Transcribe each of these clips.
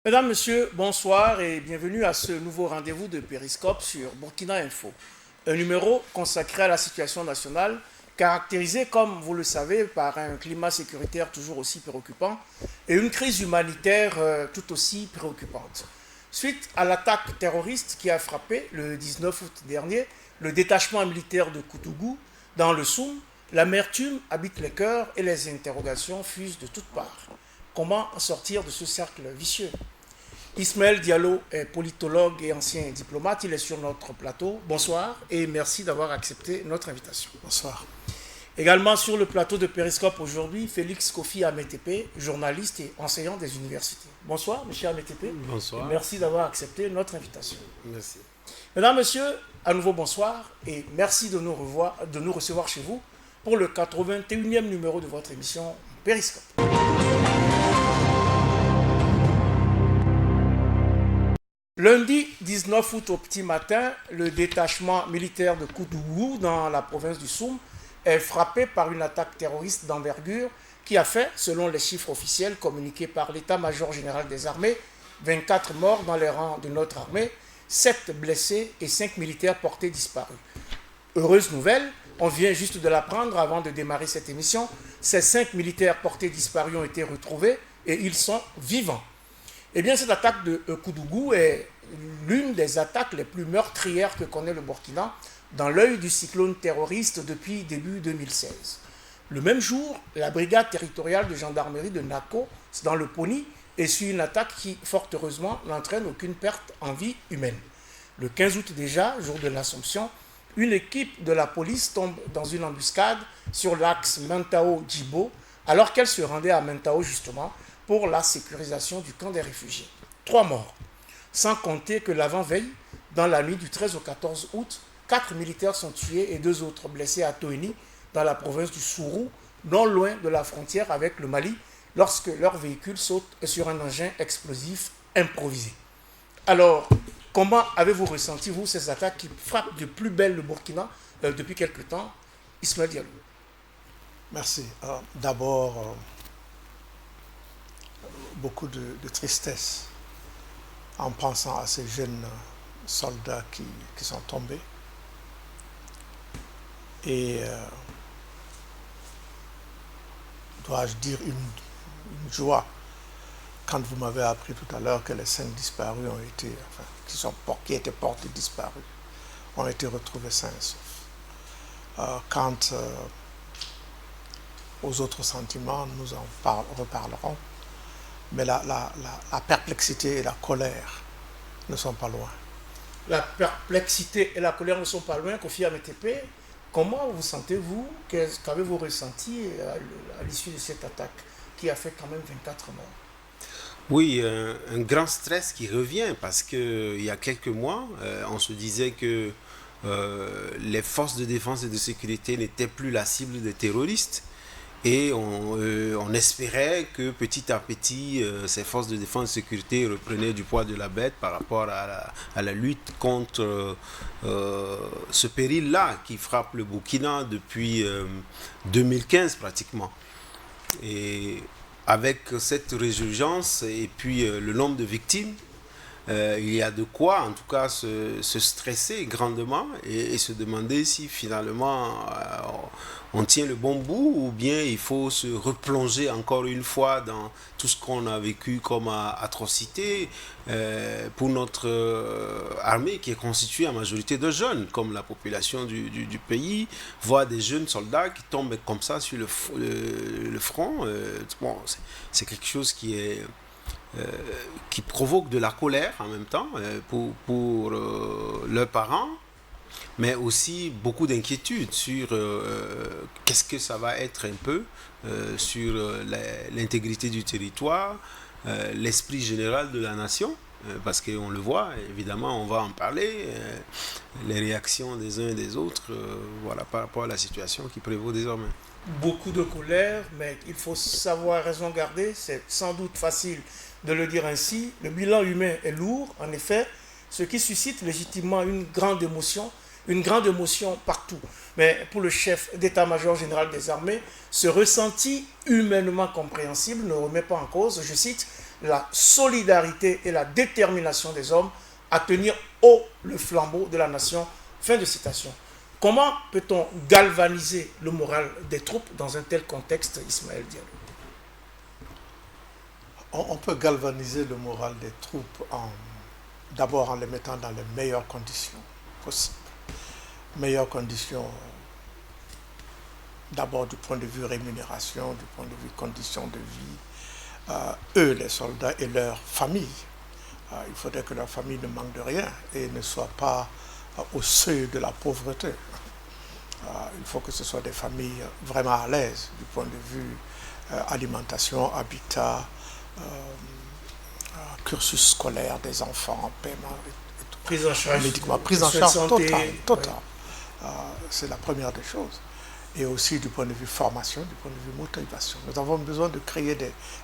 Mesdames, Messieurs, bonsoir et bienvenue à ce nouveau rendez-vous de Périscope sur Burkina Info. Un numéro consacré à la situation nationale, caractérisée, comme vous le savez, par un climat sécuritaire toujours aussi préoccupant et une crise humanitaire tout aussi préoccupante. Suite à l'attaque terroriste qui a frappé le 19 août dernier le détachement militaire de Koutougou dans le Soum, l'amertume habite les cœurs et les interrogations fusent de toutes parts. Comment sortir de ce cercle vicieux? Ismaël Diallo est politologue et ancien diplomate. Il est sur notre plateau. Bonsoir et merci d'avoir accepté notre invitation. Bonsoir. Également sur le plateau de Périscope aujourd'hui, Félix Kofi Ametepe, journaliste et enseignant des universités. Bonsoir, M. Ametepe. Bonsoir. Merci d'avoir accepté notre invitation. Merci. Mesdames, Messieurs, à nouveau bonsoir et merci de nous recevoir chez vous pour le 81e numéro de votre émission Périscope. Lundi 19 août au petit matin, le détachement militaire de Koutougou dans la province du Soum est frappé par une attaque terroriste d'envergure qui a fait, selon les chiffres officiels communiqués par l'état-major général des armées, 24 morts dans les rangs de notre armée, 7 blessés et 5 militaires portés disparus. Heureuse nouvelle, on vient juste de l'apprendre avant de démarrer cette émission, ces 5 militaires portés disparus ont été retrouvés et ils sont vivants. Eh bien, cette attaque de Koutougou est l'une des attaques les plus meurtrières que connaît le Burkina dans l'œil du cyclone terroriste depuis début 2016. Le même jour, la brigade territoriale de gendarmerie de Nako, dans le Poni, essuie une attaque qui, fort heureusement, n'entraîne aucune perte en vie humaine. Le 15 août déjà, jour de l'Assomption, une équipe de la police tombe dans une embuscade sur l'axe Mentao-Djibo, alors qu'elle se rendait à Mentao justement, pour la sécurisation du camp des réfugiés. 3 morts. Sans compter que l'avant-veille, dans la nuit du 13 au 14 août, 4 militaires sont tués et 2 autres blessés à Toeni, dans la province du Sourou, non loin de la frontière avec le Mali, lorsque leur véhicule saute sur un engin explosif improvisé. Alors, comment avez-vous ressenti, vous, ces attaques qui frappent de plus belle le Burkina depuis quelque temps? Ismaël Diallo. Merci. D'abord, beaucoup de tristesse en pensant à ces jeunes soldats qui sont tombés. Et dois-je dire une joie quand vous m'avez appris tout à l'heure que les 5 disparus ont été, qui étaient portés disparus, ont été retrouvés sains et saufs. Quant aux autres sentiments, nous en reparlerons. Mais la perplexité et la colère ne sont pas loin. La perplexité et la colère ne sont pas loin. Kofi Ametepe, comment vous sentez-vous? Qu'avez-vous ressenti à l'issue de cette attaque qui a fait quand même 24 morts? Oui, un grand stress qui revient parce qu'il y a quelques mois, on se disait que les forces de défense et de sécurité n'étaient plus la cible des terroristes. Et on espérait que petit à petit, ces forces de défense et de sécurité reprenaient du poids de la bête par rapport à la lutte contre ce péril-là qui frappe le Burkina depuis 2015 pratiquement. Et avec cette résurgence et puis le nombre de victimes, il y a de quoi en tout cas se stresser grandement et se demander si finalement on tient le bon bout ou bien il faut se replonger encore une fois dans tout ce qu'on a vécu comme atrocité pour notre armée qui est constituée en majorité de jeunes, comme la population du pays, voit des jeunes soldats qui tombent comme ça sur le front. Bon, c'est quelque chose qui provoque de la colère en même temps pour leurs parents, mais aussi beaucoup d'inquiétude sur qu'est-ce que ça va être un peu sur l'intégrité du territoire, l'esprit général de la nation, parce qu'on le voit, évidemment, on va en parler, les réactions des uns et des autres, voilà, par rapport à la situation qui prévaut désormais. Beaucoup de colère, mais il faut savoir raison garder, c'est sans doute facile de le dire ainsi. Le bilan humain est lourd, en effet, ce qui suscite légitimement une grande émotion partout. Mais pour le chef d'état-major général des armées, ce ressenti humainement compréhensible ne remet pas en cause, je cite, la solidarité et la détermination des hommes à tenir haut le flambeau de la nation. Fin de citation. Comment peut-on galvaniser le moral des troupes dans un tel contexte, Ismaël Diallo? On peut galvaniser le moral des troupes d'abord en les mettant dans les meilleures conditions possibles. Meilleures conditions d'abord du point de vue rémunération, du point de vue conditions de vie. Eux, les soldats et leurs familles, il faudrait que leur famille ne manque de rien et ne soit pas au seuil de la pauvreté. Il faut que ce soit des familles vraiment à l'aise du point de vue alimentation, habitat, cursus scolaire des enfants, paiement, prise en charge, médicaments, prise en charge totale. Oui. C'est la première des choses. Et aussi du point de vue formation, du point de vue motivation. Nous avons besoin de créer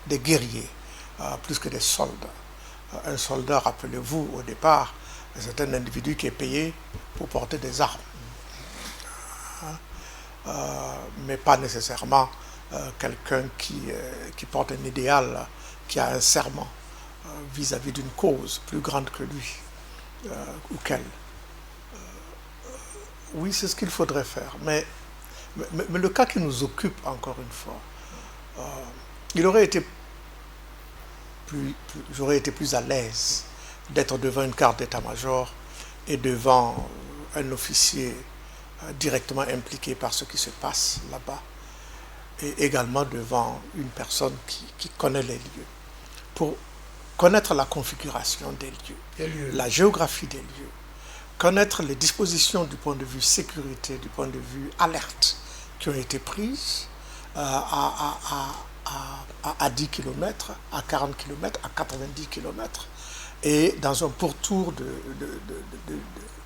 des guerriers, plus que des soldats. Un soldat, rappelez-vous, au départ, c'est un individu qui est payé pour porter des armes. Mais pas nécessairement quelqu'un qui porte un idéal, qui a un serment vis-à-vis d'une cause plus grande que lui ou qu'elle. Oui, c'est ce qu'il faudrait faire. Mais le cas qui nous occupe, encore une fois, j'aurais été plus à l'aise d'être devant une carte d'état-major et devant un officier directement impliqué par ce qui se passe là-bas, et également devant une personne qui connaît les lieux, pour connaître la configuration des lieux, la géographie des lieux, connaître les dispositions du point de vue sécurité, du point de vue alerte qui ont été prises à 10 km, à 40 km, à 90 km, et dans un pourtour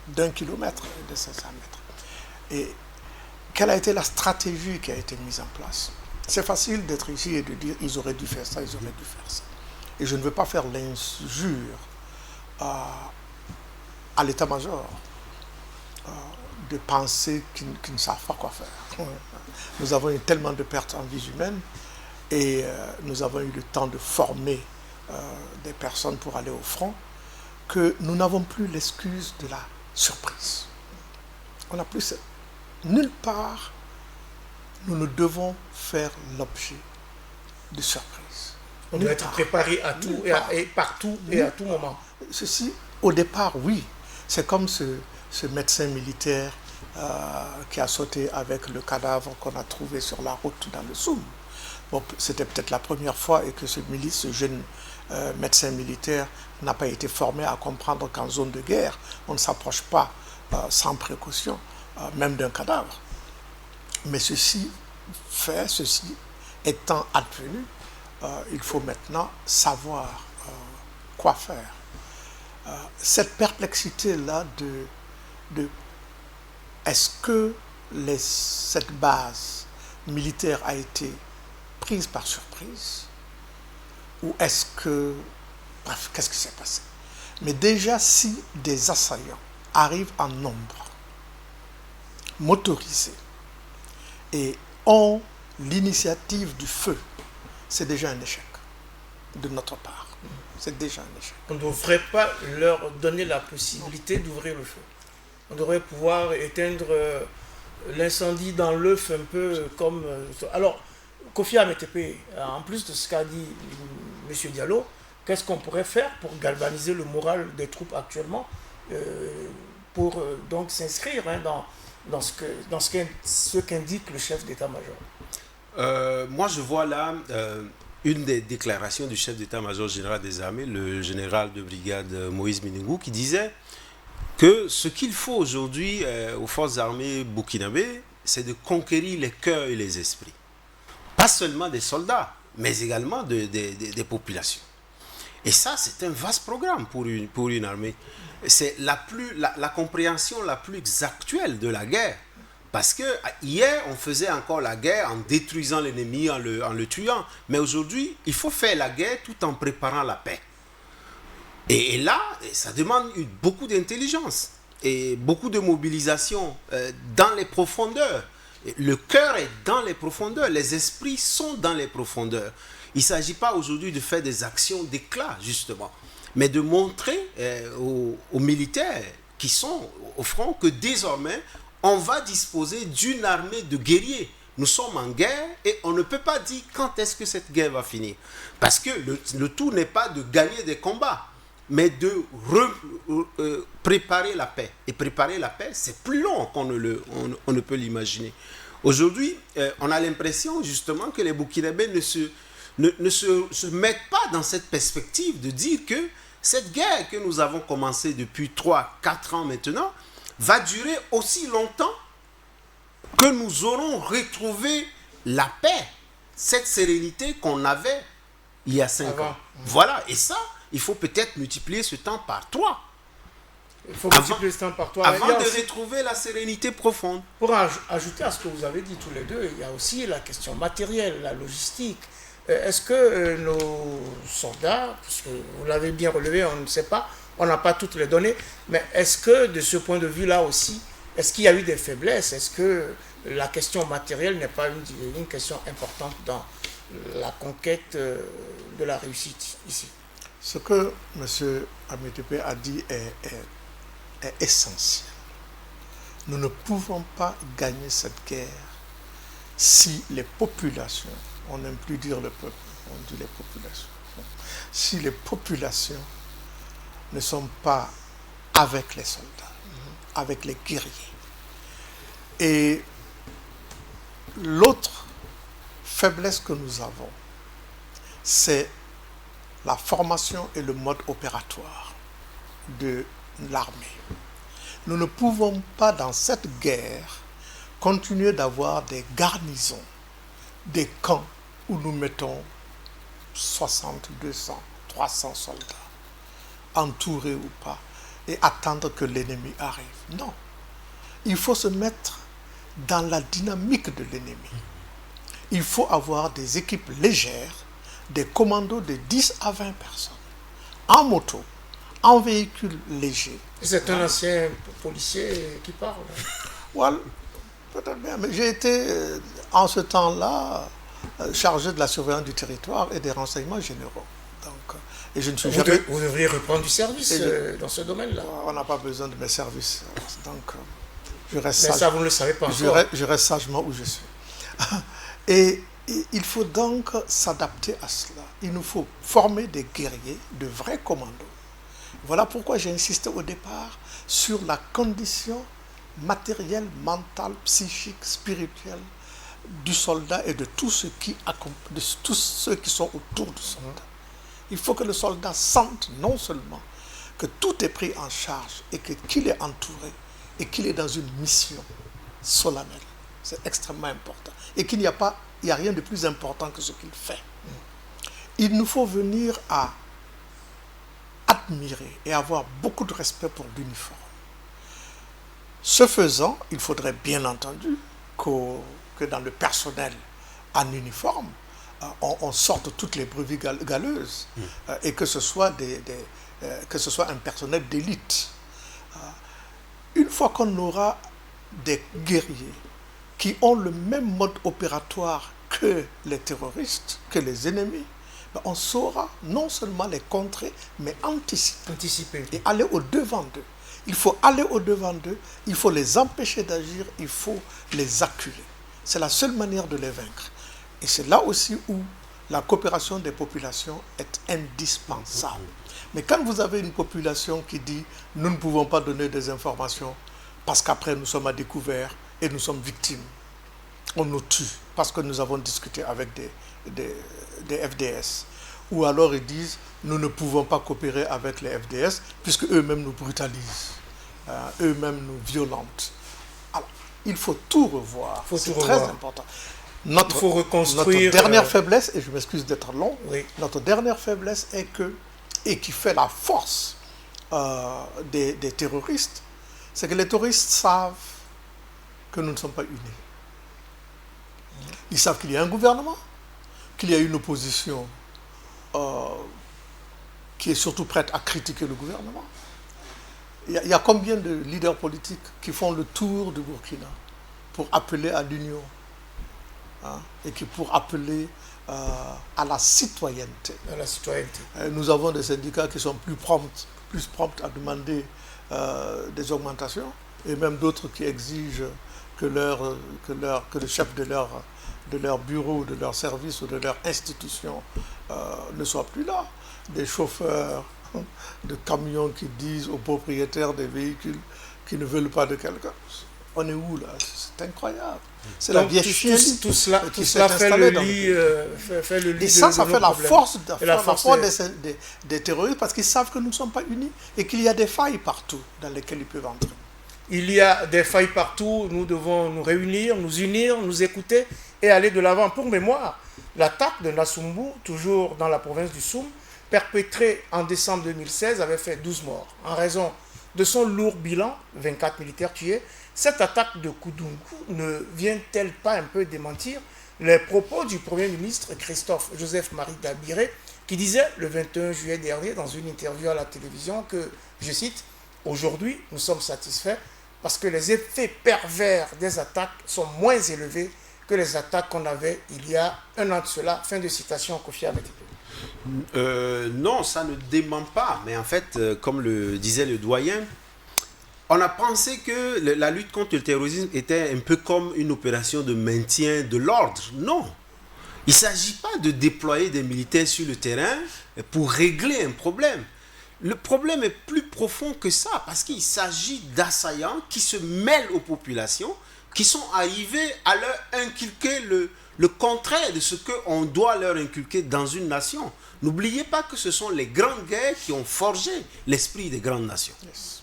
d'1 kilomètre, de 500 mètres. Et quelle a été la stratégie qui a été mise en place? C'est facile d'être ici et de dire ils auraient dû faire ça, ils auraient dû faire ça. Et je ne veux pas faire l'injure à l'état-major de penser qu'ils ne savent pas quoi faire. Nous avons eu tellement de pertes en vies humaines et nous avons eu le temps de former des personnes pour aller au front que nous n'avons plus l'excuse de la surprise. On n'a plus nulle part nous ne devons faire l'objet de surprise. On doit être préparé à tout et partout et à tout moment. Ceci, au départ, oui. C'est comme ce médecin militaire qui a sauté avec le cadavre qu'on a trouvé sur la route dans le Soum. Bon, c'était peut-être la première fois et que ce jeune médecin militaire n'a pas été formé à comprendre qu'en zone de guerre, on ne s'approche pas sans précaution, même d'un cadavre. Mais ceci étant advenu, il faut maintenant savoir quoi faire. Cette perplexité-là de est-ce que cette base militaire a été prise par surprise ou est-ce que... Bref, qu'est-ce qui s'est passé? Mais déjà, si des assaillants arrivent en nombre, motorisés, et ont l'initiative du feu, c'est déjà un échec de notre part. C'est déjà un échec. On ne devrait pas leur donner la possibilité d'ouvrir le feu. On devrait pouvoir éteindre l'incendie dans l'œuf un peu comme... Alors, Kofi Ametepe, en plus de ce qu'a dit M. Diallo, qu'est-ce qu'on pourrait faire pour galvaniser le moral des troupes actuellement pour donc s'inscrire dans ce qu'indique le chef d'état-major? Moi, je vois là une des déclarations du chef d'état-major général des armées, le général de brigade Moïse Miningou, qui disait que ce qu'il faut aujourd'hui aux forces armées burkinabées, c'est de conquérir les cœurs et les esprits. Pas seulement des soldats, mais également des populations. Et ça, c'est un vaste programme pour une armée. C'est la compréhension la plus actuelle de la guerre. Parce que hier, on faisait encore la guerre en détruisant l'ennemi, en le tuant. Mais aujourd'hui, il faut faire la guerre tout en préparant la paix. Et là, ça demande beaucoup d'intelligence et beaucoup de mobilisation dans les profondeurs. Le cœur est dans les profondeurs, les esprits sont dans les profondeurs. Il ne s'agit pas aujourd'hui de faire des actions d'éclat, justement, mais de montrer aux militaires qui sont au front que désormais, on va disposer d'une armée de guerriers. Nous sommes en guerre et on ne peut pas dire quand est-ce que cette guerre va finir. Parce que le tout n'est pas de gagner des combats, mais de préparer la paix. Et préparer la paix, c'est plus long qu'on ne peut l'imaginer. Aujourd'hui, on a l'impression justement que les Burkinabés ne se mettent pas dans cette perspective de dire que cette guerre que nous avons commencée depuis 3-4 ans maintenant va durer aussi longtemps que nous aurons retrouvé la paix, cette sérénité qu'on avait il y a 5 ans. Voilà, et ça, il faut peut-être multiplier ce temps par 3. Il faut multiplier ce temps par 3. Avant de retrouver la sérénité profonde. Pour ajouter à ce que vous avez dit tous les deux, il y a aussi la question matérielle, la logistique. Est-ce que nos soldats, parce que vous l'avez bien relevé, on ne sait pas, on n'a pas toutes les données, mais est-ce que de ce point de vue-là aussi, est-ce qu'il y a eu des faiblesses? Est-ce que la question matérielle n'est pas une question importante dans la conquête de la réussite ici? Ce que M. Amétepe a dit est essentiel. Nous ne pouvons pas gagner cette guerre si les populations, on n'aime plus dire le peuple, on dit les populations, si les populations ne sont pas avec les soldats, avec les guerriers. Et l'autre faiblesse que nous avons, c'est la formation et le mode opératoire de l'armée. Nous ne pouvons pas, dans cette guerre, continuer d'avoir des garnisons, des camps où nous mettons 60, 200, 300 soldats, entourés ou pas, et attendre que l'ennemi arrive. Non. Il faut se mettre dans la dynamique de l'ennemi. Il faut avoir des équipes légères, des commandos de 10 à 20 personnes, en moto, en véhicule léger. C'est un ancien policier qui parle. Voilà, peut-être bien, mais j'ai été, en ce temps-là, chargé de la surveillance du territoire et des renseignements généraux. Donc, et je ne suis jamais... Vous devriez reprendre du service dans ce domaine-là. On n'a pas besoin de mes services. Donc, je reste mais sage. ça, vous ne le savez pas encore. Je reste sagement où je suis. Et il faut donc s'adapter à cela. Il nous faut former des guerriers, de vrais commandos. Voilà pourquoi j'ai insisté au départ sur la condition matérielle, mentale, psychique, spirituelle du soldat et de tous ceux qui sont autour du soldat. Il faut que le soldat sente non seulement que tout est pris en charge et qu'il est entouré et qu'il est dans une mission solennelle. C'est extrêmement important. Et qu'il n'y a rien de plus important que ce qu'il fait. Il nous faut venir à admirer et avoir beaucoup de respect pour l'uniforme. Ce faisant, il faudrait bien entendu que dans le personnel en uniforme, on sorte toutes les brebis galeuses et que ce soit un personnel d'élite. Une fois qu'on aura des guerriers qui ont le même mode opératoire que les terroristes, que les ennemis, on saura non seulement les contrer, mais anticiper et aller au-devant d'eux. Il faut aller au-devant d'eux, il faut les empêcher d'agir, il faut les acculer. C'est la seule manière de les vaincre. Et c'est là aussi où la coopération des populations est indispensable. Mais quand vous avez une population qui dit « nous ne pouvons pas donner des informations parce qu'après nous sommes à découvert et nous sommes victimes », on nous tue parce que nous avons discuté avec des FDS. Ou alors ils disent « nous ne pouvons pas coopérer avec les FDS puisque eux-mêmes nous brutalisent, eux-mêmes nous violentent ». Alors, il faut tout revoir, c'est très important. Il faut reconstruire... Notre dernière faiblesse, et je m'excuse d'être long, notre dernière faiblesse est et qui fait la force des terroristes, c'est que les terroristes savent que nous ne sommes pas unis. Ils savent qu'il y a un gouvernement, qu'il y a une opposition qui est surtout prête à critiquer le gouvernement. Il y a combien de leaders politiques qui font le tour du Burkina pour appeler à l'union, hein, et qui pour appeler à la citoyenneté. À la citoyenneté. Nous avons des syndicats qui sont plus prompts à demander des augmentations, et même d'autres qui exigent que le chef de leur bureau, de leur service ou de leur institution ne soit plus là. Des chauffeurs de camions qui disent aux propriétaires des véhicules qu'ils ne veulent pas de quelqu'un. On est où là? C'est incroyable. C'est la vieille chienlit tout cela fait le lit et ça fait la force, des terroristes, parce qu'ils savent que nous ne sommes pas unis et qu'il y a des failles partout dans lesquelles ils peuvent entrer. Il y a des failles partout, nous devons nous réunir, nous unir, nous écouter et aller de l'avant. Pour mémoire, l'attaque de Nassumbu, toujours dans la province du Soum, perpétrée en décembre 2016, avait fait 12 morts. En raison de son lourd bilan, 24 militaires tués, cette attaque de Koudougou ne vient-elle pas un peu démentir les propos du Premier ministre Christophe Joseph-Marie Dabiré, qui disait le 21 juillet dernier dans une interview à la télévision que, je cite, « Aujourd'hui, nous sommes satisfaits parce que les effets pervers des attaques sont moins élevés que les attaques qu'on avait il y a un an de cela. » Fin de citation, Kofi Ahmed. Non, ça ne dément pas. Mais en fait, comme le disait le doyen, on a pensé que la lutte contre le terrorisme était un peu comme une opération de maintien de l'ordre. Non. Il ne s'agit pas de déployer des militaires sur le terrain pour régler un problème. Le problème est plus profond que ça, parce qu'il s'agit d'assaillants qui se mêlent aux populations, qui sont arrivés à leur inculquer le contraire de ce qu'on doit leur inculquer dans une nation. N'oubliez pas que ce sont les grandes guerres qui ont forgé l'esprit des grandes nations. Yes.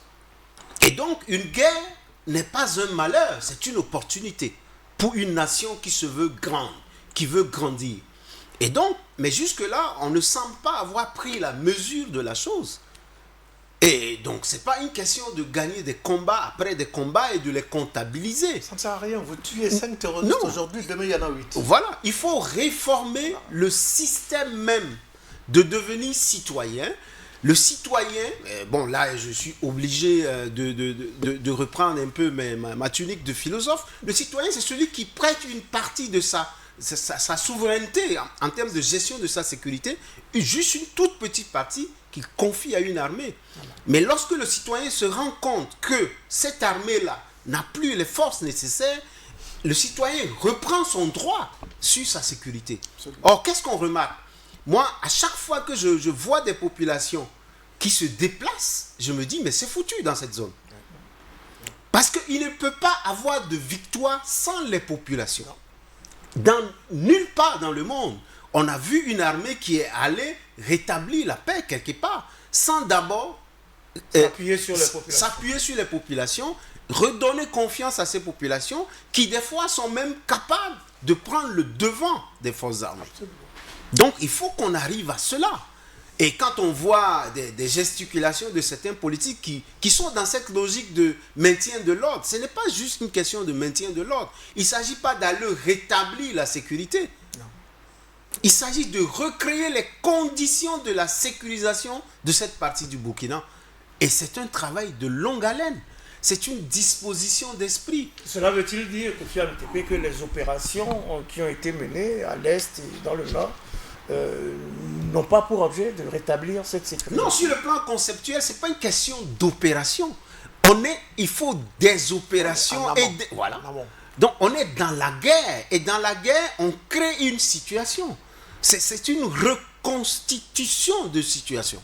Et donc, une guerre n'est pas un malheur, c'est une opportunité pour une nation qui se veut grande, qui veut grandir. Et donc, mais jusque-là, on ne semble pas avoir pris la mesure de la chose. Et donc, ce n'est pas une question de gagner des combats après des combats et de les comptabiliser. Ça ne sert à rien. Vous tuez 5 terroristes aujourd'hui, demain il y en a 8. Voilà, il faut réformer le système même de devenir citoyen. Le citoyen, bon là je suis obligé de reprendre un peu ma tunique de philosophe. Le citoyen, c'est celui qui prête une partie de sa souveraineté en termes de gestion de sa sécurité, juste une toute petite partie qu'il confie à une armée. Mais lorsque le citoyen se rend compte que cette armée-là n'a plus les forces nécessaires, le citoyen reprend son droit sur sa sécurité. Or, qu'est-ce qu'on remarque? Moi, à chaque fois que je vois des populations qui se déplacent, je me dis, mais c'est foutu dans cette zone. Parce qu'il ne peut pas avoir de victoire sans les populations. Nulle part dans le monde, on a vu une armée qui est allée rétablir la paix quelque part, sans d'abord s'appuyer sur les populations, redonner confiance à ces populations qui des fois sont même capables de prendre le devant des forces armées. Donc il faut qu'on arrive à cela. Et quand on voit des gesticulations de certains politiques qui sont dans cette logique de maintien de l'ordre, ce n'est pas juste une question de maintien de l'ordre. Il ne s'agit pas d'aller rétablir la sécurité. Non. Il s'agit de recréer les conditions de la sécurisation de cette partie du Burkina. Et c'est un travail de longue haleine. C'est une disposition d'esprit. Cela veut-il dire que les opérations qui ont été menées à l'Est et dans le Nord n'ont pas pour objet de rétablir cette sécurité? Non, sur le plan conceptuel, ce n'est pas une question d'opération. Il faut des opérations. Voilà. Donc on est dans la guerre. Et dans la guerre, on crée une situation. C'est une reconstitution de situation.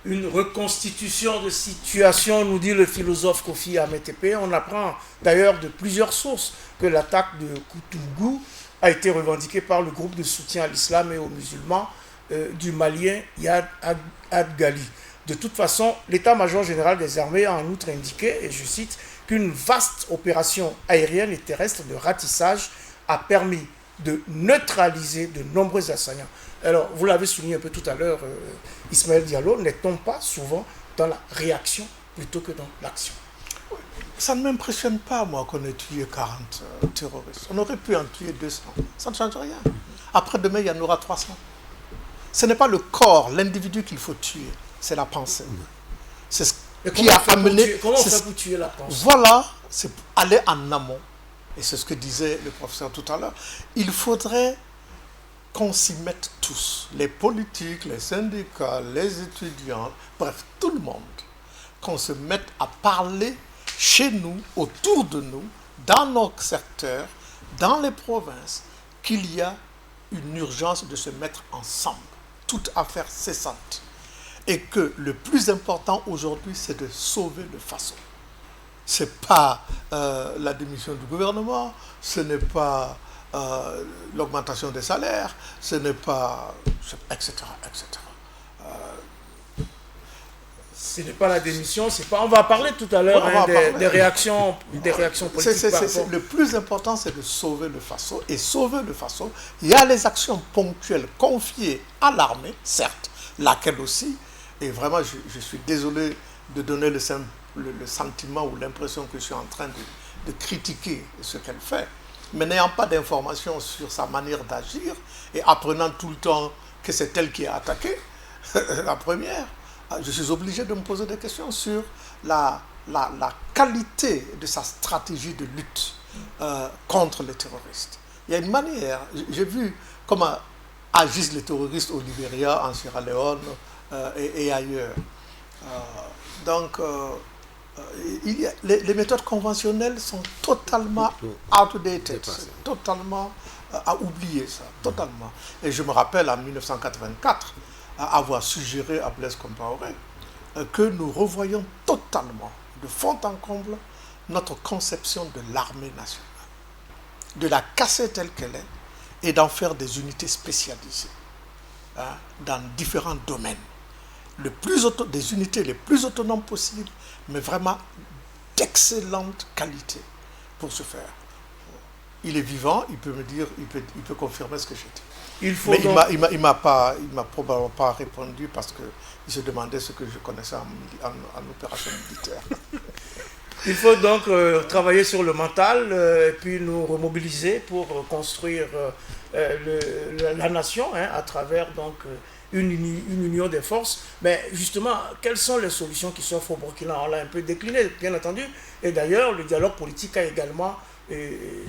Une reconstitution de situation, nous dit le philosophe Kofi Ahmed. On apprend d'ailleurs de plusieurs sources que l'attaque de Koudougou a été revendiquée par le groupe de soutien à l'islam et aux musulmans du Malien Yad Ad-Ghali. De toute façon, l'état-major général des armées a en outre indiqué, et je cite, qu'une vaste opération aérienne et terrestre de ratissage a permis de neutraliser de nombreux assaillants. Alors, vous l'avez souligné un peu tout à l'heure, Ismaël Diallo, n'est-on pas souvent dans la réaction plutôt que dans l'action? Ça ne m'impressionne pas, moi, qu'on ait tué 40 terroristes. On aurait pu en tuer 200. Ça ne change rien. Après-demain, il y en aura 300. Ce n'est pas le corps, l'individu qu'il faut tuer, c'est la pensée. C'est ce qui a amené... Comment on fait pour tuer la pensée? Voilà, c'est aller en amont et c'est ce que disait le professeur tout à l'heure, il faudrait qu'on s'y mette tous, les politiques, les syndicats, les étudiants, bref, tout le monde, qu'on se mette à parler chez nous, autour de nous, dans nos secteurs, dans les provinces, qu'il y a une urgence de se mettre ensemble, toute affaire cessante. Et que le plus important aujourd'hui, c'est de sauver le Faso. Ce n'est pas la démission du gouvernement, ce n'est pas l'augmentation des salaires, ce n'est pas... etc. etc. Ce n'est pas la démission, c'est pas... On va parler tout à l'heure des réactions politiques. Le plus important, c'est de sauver le Faso. Et sauver le Faso, il y a les actions ponctuelles confiées à l'armée, certes, laquelle aussi, et vraiment, je suis désolé de donner le sentiment ou l'impression que je suis en train de critiquer ce qu'elle fait, mais n'ayant pas d'informations sur sa manière d'agir et apprenant tout le temps que c'est elle qui est attaquée, la première, je suis obligé de me poser des questions sur la qualité de sa stratégie de lutte contre les terroristes. Il y a une manière, j'ai vu comment agissent les terroristes au Libéria, en Sierra Leone et ailleurs. Donc, les méthodes conventionnelles sont totalement outdated, totalement à oublier ça, totalement. Et je me rappelle en 1984 avoir suggéré à Blaise Compaoré que nous revoyions totalement, de fond en comble, notre conception de l'armée nationale, de la casser telle qu'elle est et d'en faire des unités spécialisées dans différents domaines. Des unités les plus autonomes possibles, mais vraiment d'excellente qualité pour ce faire. Il est vivant, il peut me dire, il peut confirmer ce que j'ai dit. Mais il m'a probablement pas répondu parce qu'il se demandait ce que je connaissais en opération militaire. Il faut donc travailler sur le mental et puis nous remobiliser pour construire la nation à travers donc une union des forces. Mais justement, quelles sont les solutions qui s'offrent au Burkina? On l'a un peu décliné, bien entendu. Et d'ailleurs, le dialogue politique a également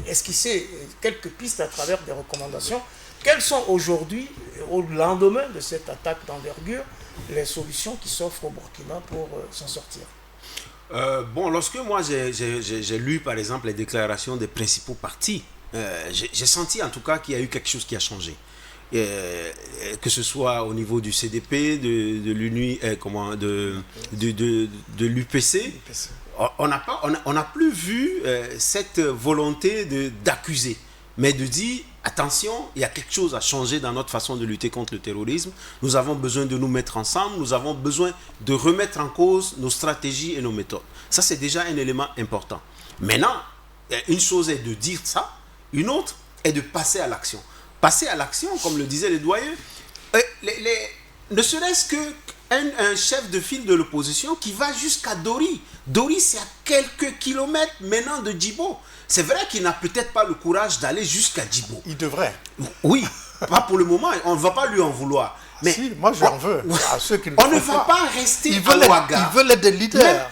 esquissé quelques pistes à travers des recommandations. Quelles sont aujourd'hui, au lendemain de cette attaque d'envergure, les solutions qui s'offrent au Burkina pour s'en sortir? Lorsque moi j'ai lu par exemple les déclarations des principaux partis, j'ai senti en tout cas qu'il y a eu quelque chose qui a changé. Que ce soit au niveau du CDP, de l'UPC, on n'a plus vu cette volonté d'accuser, mais de dire attention, il y a quelque chose à changer dans notre façon de lutter contre le terrorisme. Nous avons besoin de nous mettre ensemble, nous avons besoin de remettre en cause nos stratégies et nos méthodes. Ça, c'est déjà un élément important. Maintenant, une chose est de dire ça, une autre est de passer à l'action. Passer à l'action, comme le disaient les doyens, ne serait-ce qu'un chef de file de l'opposition qui va jusqu'à Dori. Dori, c'est à quelques kilomètres maintenant de Djibo. C'est vrai qu'il n'a peut-être pas le courage d'aller jusqu'à Djibo. Il devrait. Oui, pas pour le moment, on ne va pas lui en vouloir. Mais si, moi j'en veux. À ceux qui on ne va pas rester à Ouaga. Ils veulent être des leaders.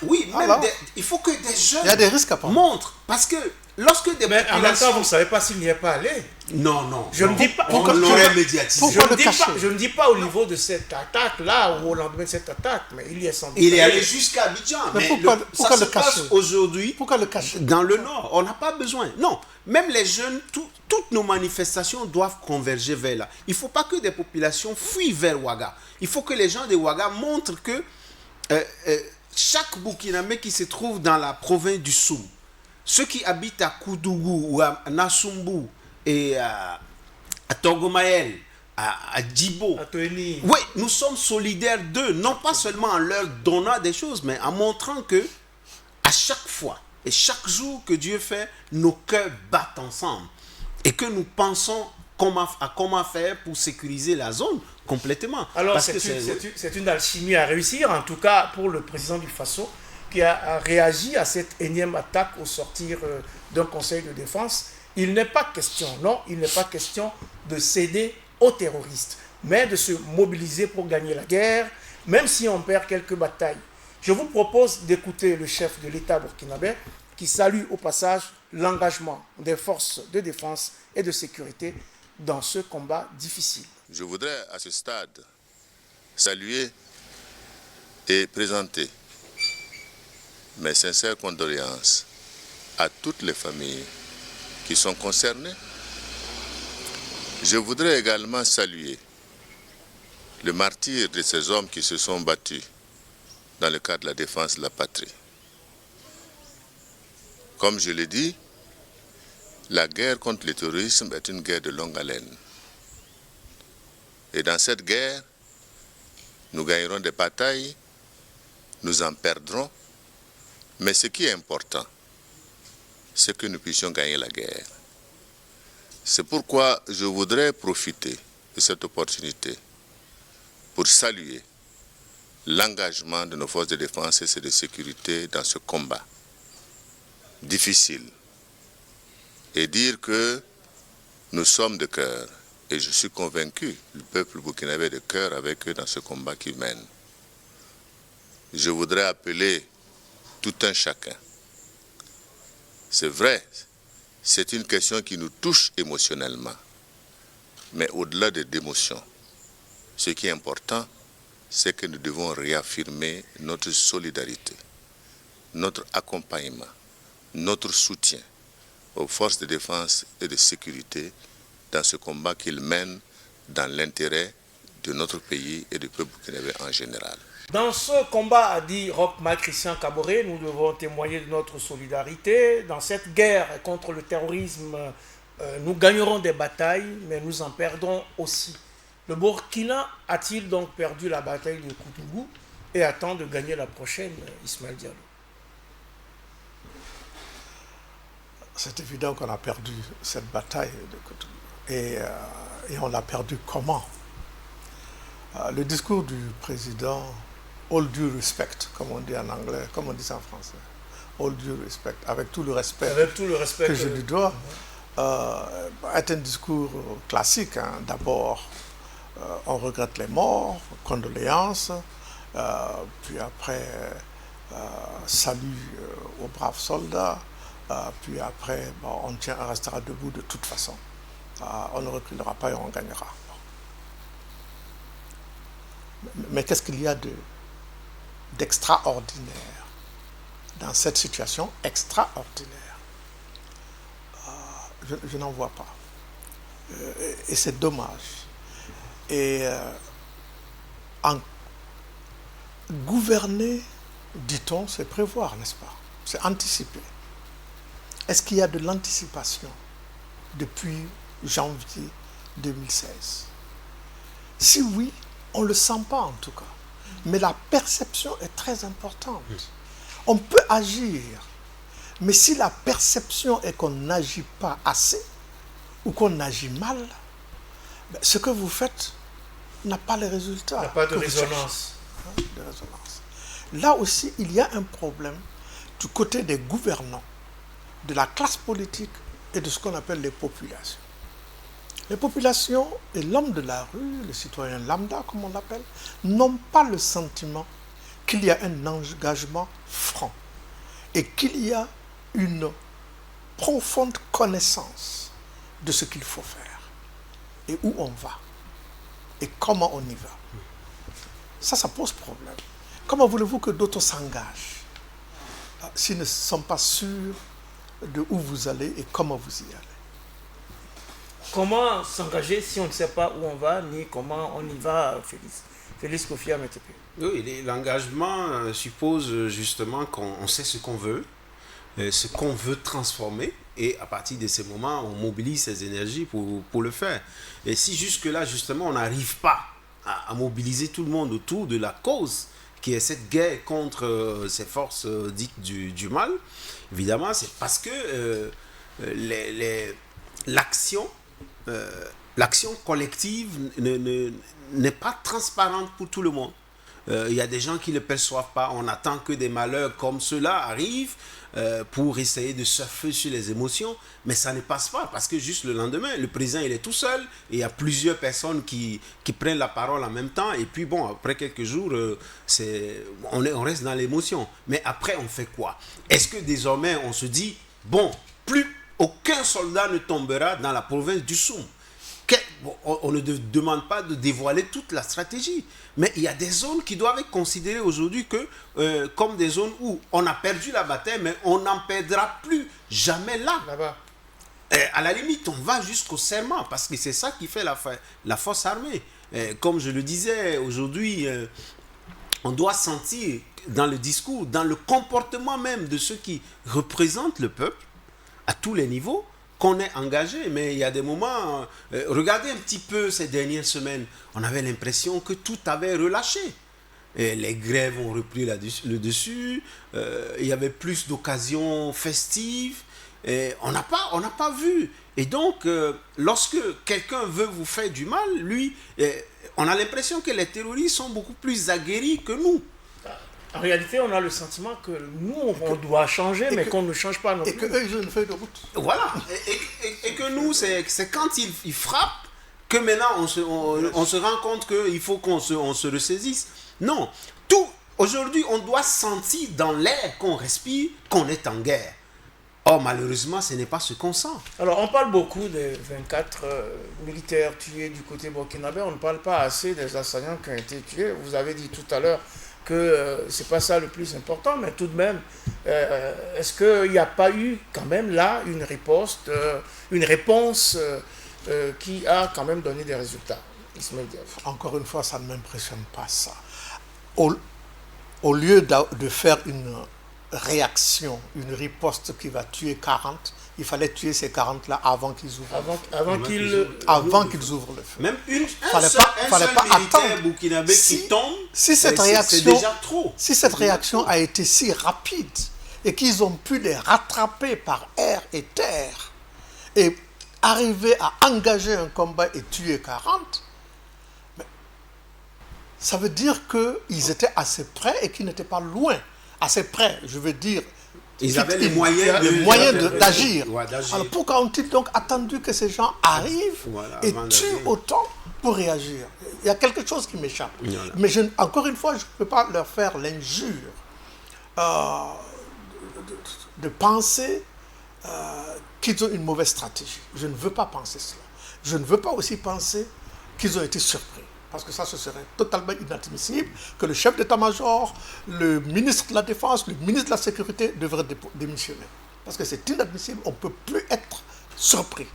Il faut que des jeunes il y a des risques à prendre. Montrent. Parce que lorsque des populations... En même temps, vous ne savez pas s'il n'y est pas allé. Non. Je ne dis pas... On l'aurait médiatisé. Je ne dis pas au niveau de cette attaque-là ou au lendemain de cette attaque, mais il y est sans doute. Il est allé jusqu'à Abidjan. Mais pourquoi le cacher aujourd'hui? Pourquoi le cacher? Dans le Nord, on n'a pas besoin. Non, même les jeunes, toutes nos manifestations doivent converger vers là. Il ne faut pas que des populations fuient vers Ouaga. Il faut que les gens de Ouaga montrent que chaque Burkinabé qui se trouve dans la province du Soum, ceux qui habitent à Koudougou ou à Nassumbu et à Togomaël, à Djibo, oui, nous sommes solidaires d'eux, non pas seulement en leur donnant des choses, mais en montrant que à chaque fois et chaque jour que Dieu fait, nos cœurs battent ensemble et que nous pensons comment faire pour sécuriser la zone complètement. Alors c'est une alchimie à réussir, en tout cas pour le président du Faso, qui a réagi à cette énième attaque au sortir d'un conseil de défense. Il n'est pas question de céder aux terroristes, mais de se mobiliser pour gagner la guerre, même si on perd quelques batailles. Je vous propose d'écouter le chef de l'État burkinabé qui salue au passage l'engagement des forces de défense et de sécurité dans ce combat difficile. Je voudrais à ce stade saluer et présenter mes sincères condoléances à toutes les familles qui sont concernées. Je voudrais également saluer le martyre de ces hommes qui se sont battus dans le cadre de la défense de la patrie. Comme je l'ai dit, la guerre contre le terrorisme est une guerre de longue haleine. Et dans cette guerre, nous gagnerons des batailles, nous en perdrons, mais ce qui est important, c'est que nous puissions gagner la guerre. C'est pourquoi je voudrais profiter de cette opportunité pour saluer l'engagement de nos forces de défense et de sécurité dans ce combat difficile et dire que nous sommes de cœur, et je suis convaincu, le peuple burkinabé est de cœur avec eux dans ce combat qu'ils mènent. Je voudrais appeler tout un chacun. C'est vrai, c'est une question qui nous touche émotionnellement, mais au-delà de l'émotion, ce qui est important, c'est que nous devons réaffirmer notre solidarité, notre accompagnement, notre soutien aux forces de défense et de sécurité dans ce combat qu'ils mènent dans l'intérêt de notre pays et du peuple burkinabé en général. Dans ce combat, a dit Roch-Marc Christian Kaboré, nous devons témoigner de notre solidarité. Dans cette guerre contre le terrorisme, nous gagnerons des batailles, mais nous en perdrons aussi. Le Burkina a-t-il donc perdu la bataille de Koutougou et attend de gagner la prochaine, Ismaël Diallo? C'est évident qu'on a perdu cette bataille de Koutougou. Et on l'a perdu comment? Le discours du président, all due respect, comme on dit en anglais, comme on dit ça en français, all due respect, avec tout le respect, que je lui dois, est un discours classique. Hein. D'abord, on regrette les morts, condoléances, puis après, salut aux braves soldats, puis après, on restera debout de toute façon. On ne reculera pas et on gagnera. Mais qu'est-ce qu'il y a d'extraordinaire dans cette situation extraordinaire? Je n'en vois pas. Et c'est dommage. Et gouverner, dit-on, c'est prévoir, n'est-ce pas? C'est anticiper. Est-ce qu'il y a de l'anticipation depuis janvier 2016? Si oui, on ne le sent pas en tout cas. Mais la perception est très importante. On peut agir, mais si la perception est qu'on n'agit pas assez ou qu'on agit mal, ce que vous faites n'a pas les résultats. Il n'y a pas de résonance. Là aussi, il y a un problème du côté des gouvernants, de la classe politique et de ce qu'on appelle les populations. Les populations et l'homme de la rue, le citoyen lambda comme on l'appelle, n'ont pas le sentiment qu'il y a un engagement franc et qu'il y a une profonde connaissance de ce qu'il faut faire et où on va et comment on y va. Ça pose problème. Comment voulez-vous que d'autres s'engagent s'ils ne sont pas sûrs de où vous allez et comment vous y allez? Comment s'engager si on ne sait pas où on va, ni comment on y va, Félix Kofi Ametepe? Oui, l'engagement suppose justement qu'on sait ce qu'on veut transformer, et à partir de ce moment, on mobilise ses énergies pour le faire. Et si jusque-là, justement, on n'arrive pas à mobiliser tout le monde autour de la cause, qui est cette guerre contre ces forces dites du mal, évidemment, c'est parce que l'action collective n'est pas transparente pour tout le monde. il y a des gens qui ne le perçoivent pas. On attend que des malheurs comme cela arrivent pour essayer de surfer sur les émotions, mais ça ne passe pas parce que juste le lendemain, le président il est tout seul et il y a plusieurs personnes qui prennent la parole en même temps et puis bon, après quelques jours, on reste dans l'émotion. Mais après, on fait quoi? Est-ce que désormais on se dit, bon, plus aucun soldat ne tombera dans la province du Soum? On ne demande pas de dévoiler toute la stratégie, mais il y a des zones qui doivent être considérées aujourd'hui comme des zones où on a perdu la bataille, mais on n'en perdra plus jamais là-bas. À la limite, on va jusqu'au serment, parce que c'est ça qui fait la force armée. Comme je le disais aujourd'hui, on doit sentir dans le discours, dans le comportement même de ceux qui représentent le peuple, à tous les niveaux, qu'on est engagé, mais il y a des moments, regardez un petit peu ces dernières semaines, on avait l'impression que tout avait relâché. Et les grèves ont repris le dessus, il y avait plus d'occasions festives, et on n'a pas vu. Et donc, lorsque quelqu'un veut vous faire du mal, lui, on a l'impression que les terroristes sont beaucoup plus aguerris que nous. En réalité, on a le sentiment que nous, on doit changer, mais qu'on ne change pas non plus. Et qu'eux, ils ont une feuille de route. Voilà. Et que nous, c'est quand ils frappent que maintenant, on se rend compte qu'il faut qu'on se ressaisisse. Non. Aujourd'hui, on doit sentir dans l'air qu'on respire qu'on est en guerre. Or, malheureusement, ce n'est pas ce qu'on sent. Alors, on parle beaucoup des 24 militaires tués du côté burkinabé. On ne parle pas assez des assaillants qui ont été tués. Vous avez dit tout à l'heure que c'est pas ça le plus important, mais tout de même, est-ce qu'il n'y a pas eu quand même là une réponse qui a quand même donné des résultats? Ismaël Diaf. Encore une fois, ça ne m'impressionne pas ça. Au lieu de faire une réaction, une riposte qui va tuer 40, il fallait tuer ces 40-là avant qu'ils ouvrent avant qu'ils ouvrent le feu. Même un seul militaire burkinabé qui tombe, c'est déjà trop. Si cette réaction a été si rapide et qu'ils ont pu les rattraper par air et terre et arriver à engager un combat et tuer 40, ça veut dire qu'ils étaient assez près et qu'ils n'étaient pas loin. Assez près, je veux dire. Ils avaient les moyens d'agir. Alors pourquoi ont-ils donc attendu que ces gens arrivent et tuent autant pour réagir? Il y a quelque chose qui m'échappe. Mais encore une fois, je ne peux pas leur faire l'injure de penser qu'ils ont une mauvaise stratégie. Je ne veux pas penser cela. Je ne veux pas aussi penser qu'ils ont été surpris. Parce que ça, ce serait totalement inadmissible que le chef d'état-major, le ministre de la Défense, le ministre de la Sécurité devraient démissionner. Parce que c'est inadmissible, on ne peut plus être surpris.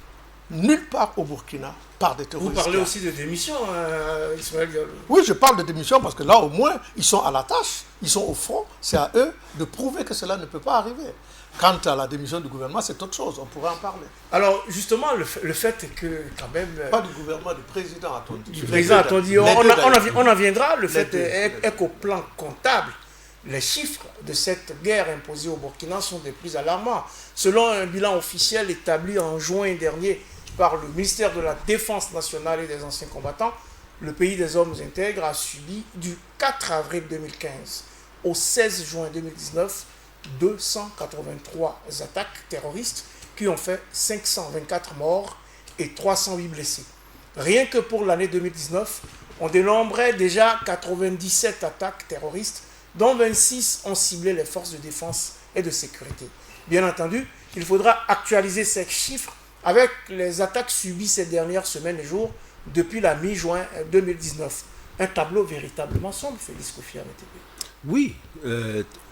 Nulle part au Burkina par des terroristes. Vous parlez aussi de démission, Ismaël Diallo. Oui, je parle de démission parce que là, au moins, ils sont à la tâche, ils sont au front. C'est à eux de prouver que cela ne peut pas arriver. Quant à la démission du gouvernement, c'est autre chose, on pourrait en parler. Alors, justement, le fait que, quand même... Pas du gouvernement, du président, a-t-on dit. Du président, a-t-on dit. On en viendra. Le fait est qu'au plan comptable, les chiffres de cette guerre imposée au Burkina sont des plus alarmants. Selon un bilan officiel établi en juin dernier par le ministère de la Défense nationale et des anciens combattants, le pays des hommes intègres a subi du 4 avril 2015 au 16 juin 2019 283 attaques terroristes qui ont fait 524 morts et 308 blessés. Rien que pour l'année 2019, on dénombrait déjà 97 attaques terroristes, dont 26 ont ciblé les forces de défense et de sécurité. Bien entendu, il faudra actualiser ces chiffres avec les attaques subies ces dernières semaines et jours depuis la mi-juin 2019. Un tableau véritablement sombre, Félix Kofi-Amétébé. Oui,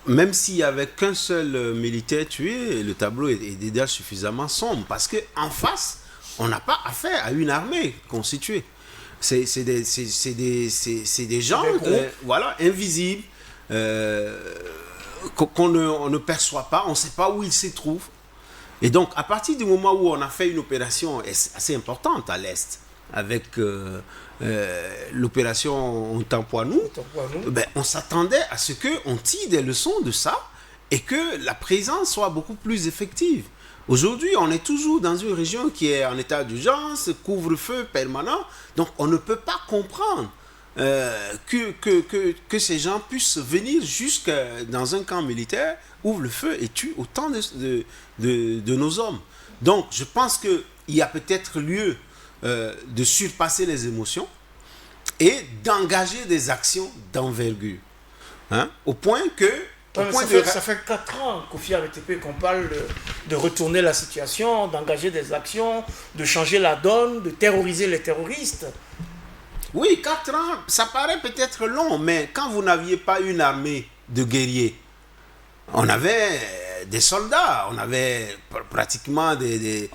même s'il n'y avait qu'un seul militaire tué, le tableau est déjà suffisamment sombre parce qu'en face, on n'a pas affaire à une armée constituée. C'est des gens invisibles qu'on ne perçoit pas, on ne sait pas où ils se trouvent. Et donc, à partir du moment où on a fait une opération assez importante à l'Est, avec l'opération Tampoinou, on s'attendait à ce qu'on tire des leçons de ça et que la présence soit beaucoup plus effective. Aujourd'hui, on est toujours dans une région qui est en état d'urgence, couvre-feu permanent, donc on ne peut pas comprendre que ces gens puissent venir jusque dans un camp militaire, ouvrent le feu et tuent autant de nos hommes. Donc, je pense qu'il y a peut-être lieu de surpasser les émotions et d'engager des actions d'envergure. Hein, au point que... Ça fait 4 ans, Kofi ABTP, qu'on parle de retourner la situation, d'engager des actions, de changer la donne, de terroriser les terroristes. Oui, 4 ans, ça paraît peut-être long, mais quand vous n'aviez pas une armée de guerriers, on avait des soldats, on avait pratiquement des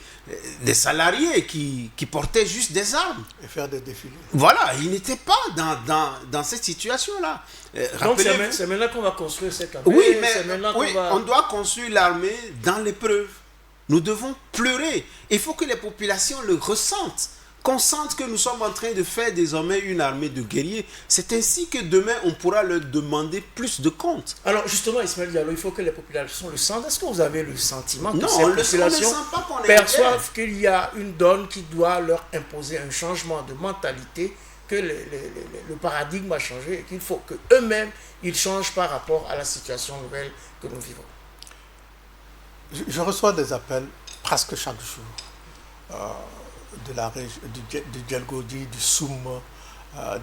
salariés qui portaient juste des armes. Et faire des défilés. Voilà, ils n'étaient pas dans cette situation-là. Donc c'est maintenant qu'on va construire cette armée. Oui, mais on doit construire l'armée dans l'épreuve. Nous devons pleurer. Il faut que les populations le ressentent. Qu'on sente que nous sommes en train de faire désormais une armée de guerriers. C'est ainsi que demain, on pourra leur demander plus de comptes. Alors justement, Ismaël Diallo, il faut que les populations le sentent. Est-ce que vous avez le sentiment que ces populations perçoivent qu'il y a une donne qui doit leur imposer un changement de mentalité, que le paradigme a changé et qu'il faut qu'eux-mêmes, ils changent par rapport à la situation nouvelle que nous vivons? Je reçois des appels presque chaque jour. De la région du Djelgodi, du Soum,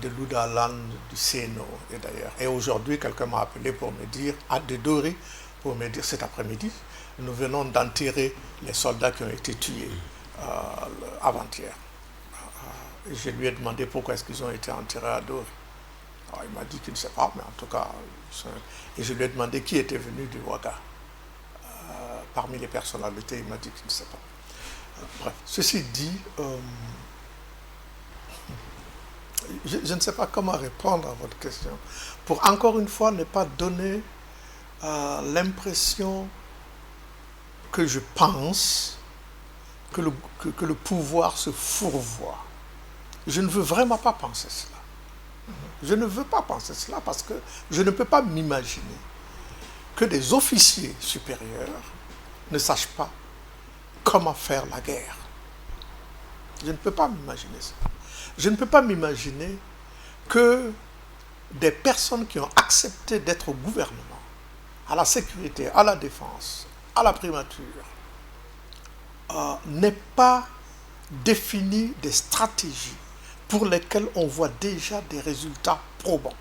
de l'Oudalan, du Seno et d'ailleurs. Et aujourd'hui, quelqu'un m'a appelé pour me dire, à Dedori, pour me dire cet après-midi, nous venons d'enterrer les soldats qui ont été tués avant-hier. Je lui ai demandé pourquoi est-ce qu'ils ont été enterrés à Dori. Alors, il m'a dit qu'il ne sait pas, mais en tout cas, et je lui ai demandé qui était venu du Ouaga. Parmi les personnalités, il m'a dit qu'il ne sait pas. Bref, ceci dit, je ne sais pas comment répondre à votre question. Pour encore une fois ne pas donner l'impression que je pense que le pouvoir se fourvoie. Je ne veux vraiment pas penser cela. Je ne veux pas penser cela parce que je ne peux pas m'imaginer que des officiers supérieurs ne sachent pas comment faire la guerre. Je ne peux pas m'imaginer ça. Je ne peux pas m'imaginer que des personnes qui ont accepté d'être au gouvernement, à la sécurité, à la défense, à la primature, n'aient pas défini des stratégies pour lesquelles on voit déjà des résultats probants.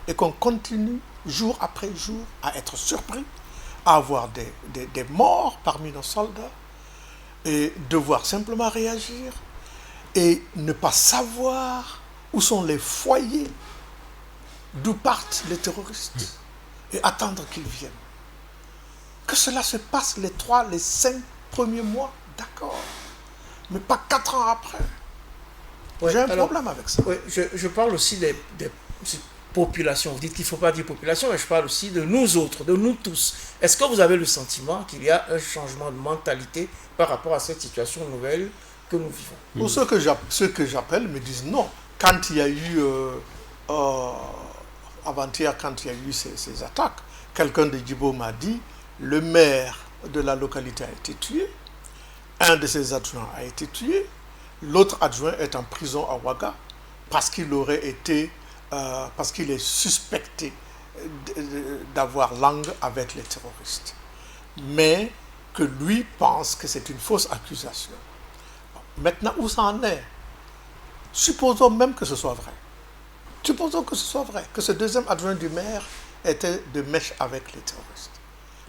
Et qu'on continue jour après jour à être surpris, à avoir des morts parmi nos soldats, et devoir simplement réagir et ne pas savoir où sont les foyers d'où partent les terroristes et attendre qu'ils viennent. Que cela se passe les 3, les 5 premiers mois, d'accord, mais pas 4 ans après. J'ai un problème avec ça. Oui, je parle aussi des population. Vous dites qu'il ne faut pas dire population, mais je parle aussi de nous autres, de nous tous. Est-ce que vous avez le sentiment qu'il y a un changement de mentalité par rapport à cette situation nouvelle que nous vivons? Pour ceux que j'appelle me disent non. Quand il y a eu, avant-hier, quand il y a eu ces attaques, quelqu'un de Djibo m'a dit, le maire de la localité a été tué, un de ses adjoints a été tué, l'autre adjoint est en prison à Ouaga parce qu'il aurait été parce qu'il est suspecté d'avoir langue avec les terroristes. Mais que lui pense que c'est une fausse accusation. Maintenant, où ça en est? Supposons même que ce soit vrai. Supposons que ce soit vrai, que ce deuxième adjoint du maire était de mèche avec les terroristes.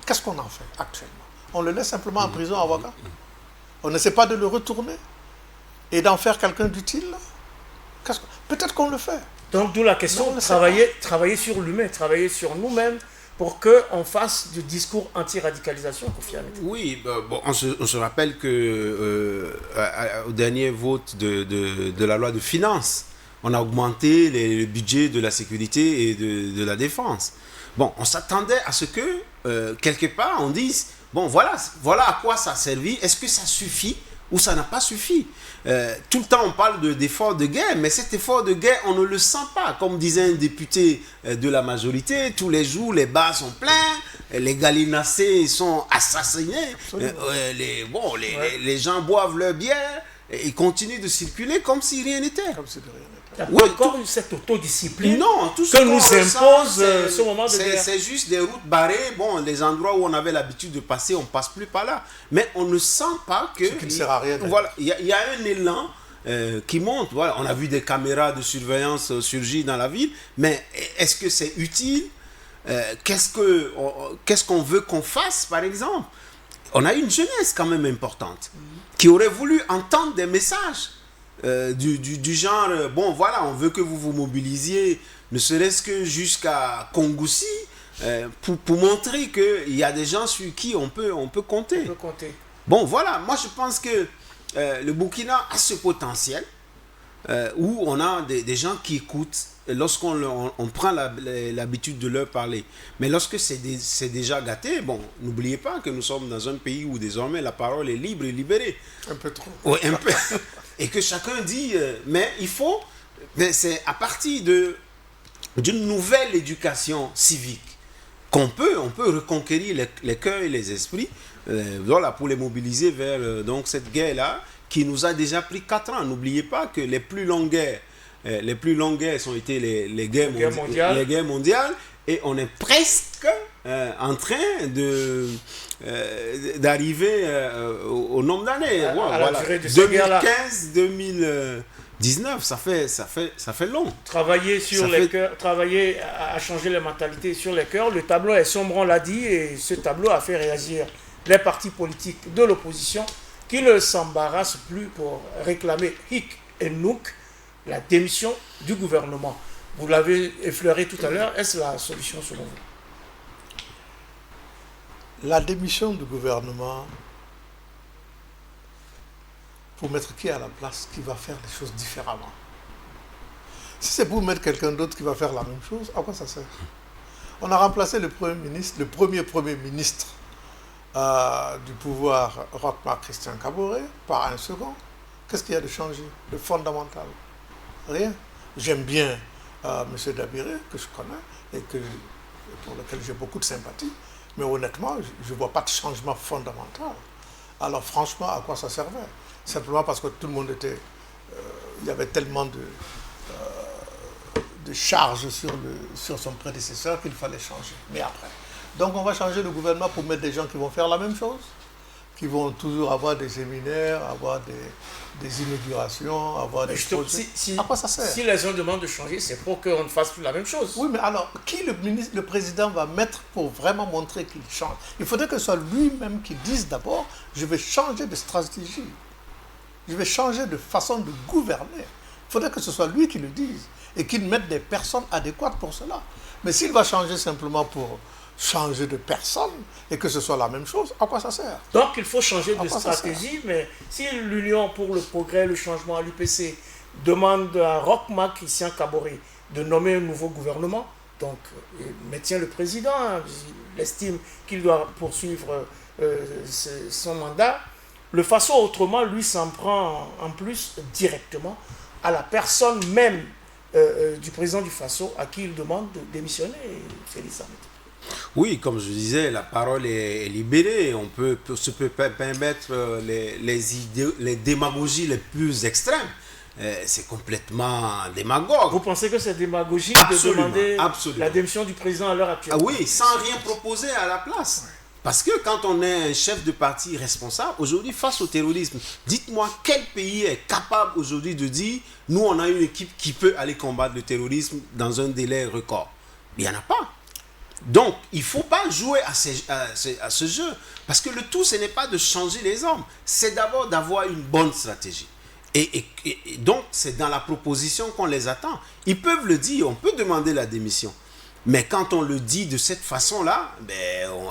Qu'est-ce qu'on en fait actuellement? On le laisse simplement en prison à Ouaga? On n'essaie pas de le retourner et d'en faire quelqu'un d'utile? Peut-être qu'on le fait. Donc, d'où la question de travailler sur l'humain, travailler sur nous-mêmes pour qu'on fasse du discours anti-radicalisation. Oui, on se rappelle que au dernier vote de la loi de finances, on a augmenté le budget de la sécurité et de la défense. Bon, on s'attendait à ce que, quelque part, on dise, bon, voilà à quoi ça a servi, est-ce que ça suffit ou ça n'a pas suffi? Tout le temps on parle d'effort de guerre, mais cet effort de guerre on ne le sent pas. Comme disait un député de la majorité, tous les jours les bars sont pleins, les gallinacés sont assassinés, les gens boivent leur bière et ils continuent de circuler comme si rien n'était. Il n'y a Oui, pas encore cette autodiscipline Non, tout ce que qu'on nous ressent, impose ce moment de guerre. c'est juste des routes barrées. Bon, les endroits où on avait l'habitude de passer, on ne passe plus par là. Mais on ne sent pas que... Ce qui ne sert à rien. Voilà, il y a un élan qui monte. Voilà, on a vu des caméras de surveillance surgir dans la ville. Mais est-ce que c'est utile? Qu'est-ce qu'on veut qu'on fasse, par exemple? On a une jeunesse quand même importante qui aurait voulu entendre des messages du genre, bon voilà, on veut que vous vous mobilisiez, ne serait-ce que jusqu'à Kongoussi, pour montrer qu'il y a des gens sur qui on peut compter. On peut compter. Bon voilà, moi je pense que le Burkina a ce potentiel où on a des gens qui écoutent lorsqu'on on prend l'habitude de leur parler. Mais lorsque c'est déjà gâté, bon, n'oubliez pas que nous sommes dans un pays où désormais la parole est libre et libérée. Un peu trop. Oui, un peu. Et que chacun dit, mais il faut, mais c'est à partir d'une nouvelle éducation civique qu'on peut reconquérir les cœurs et les esprits, voilà, pour les mobiliser vers donc cette guerre-là qui nous a déjà pris 4 ans. N'oubliez pas que les plus longues guerres ont été les guerres mondiales, et on est presque en train d'arriver au nombre d'années. La durée de cette guerre-là. 2015-2019, ça fait long. Travailler sur les cœurs, travailler à changer les mentalités sur les cœurs. Le tableau est sombre, on l'a dit, et ce tableau a fait réagir les partis politiques de l'opposition qui ne s'embarrassent plus pour réclamer hic et nouk la démission du gouvernement. Vous l'avez effleuré tout à l'heure, est-ce la solution selon vous? La démission du gouvernement, pour mettre qui à la place qui va faire les choses différemment? Si c'est pour mettre quelqu'un d'autre qui va faire la même chose, à quoi ça sert? On a remplacé le premier ministre du pouvoir, Roch-Marc Christian Kaboré, par un second. Qu'est-ce qu'il y a de changé, de fondamental? Rien. J'aime bien M. Dabiré, que je connais et pour lequel j'ai beaucoup de sympathie, mais honnêtement, je ne vois pas de changement fondamental. Alors franchement, à quoi ça servait? Simplement parce que tout le monde était... il y avait tellement de charges sur son prédécesseur qu'il fallait changer. Mais après. Donc on va changer le gouvernement pour mettre des gens qui vont faire la même chose, qui vont toujours avoir des séminaires, avoir des inaugurations, avoir des projets. À quoi ça sert? Si les gens demandent de changer, c'est pour qu'on ne fasse plus la même chose. Oui, mais alors, qui le président va mettre pour vraiment montrer qu'il change? Il faudrait que ce soit lui-même qui dise d'abord, je vais changer de stratégie, je vais changer de façon de gouverner. Il faudrait que ce soit lui qui le dise et qu'il mette des personnes adéquates pour cela. Mais s'il va changer simplement pour changer de personne et que ce soit la même chose, à quoi ça sert? Donc il faut changer de stratégie, mais si l'Union pour le progrès, le changement à l'UPC demande à Roch-Marc Christian Kaboré de nommer un nouveau gouvernement, donc il maintient le président, il estime qu'il doit poursuivre son mandat, le Faso autrement, lui, s'en prend en plus directement à la personne même du président du Faso à qui il demande de démissionner, Félix Ahmed. Oui, comme je disais, la parole est libérée. On peut permettre les démagogies les plus extrêmes. C'est complètement démagogue. Vous pensez que c'est démagogique de demander la démission du président à l'heure actuelle? Ah oui, sans rien proposer à la place. Parce que quand on est un chef de parti responsable, aujourd'hui, face au terrorisme, dites-moi quel pays est capable aujourd'hui de dire « Nous, on a une équipe qui peut aller combattre le terrorisme dans un délai record ». Il n'y en a pas. Donc, il ne faut pas jouer à ce jeu. Parce que le tout, ce n'est pas de changer les hommes. C'est d'abord d'avoir une bonne stratégie. Et donc, c'est dans la proposition qu'on les attend. Ils peuvent le dire, on peut demander la démission. Mais quand on le dit de cette façon-là,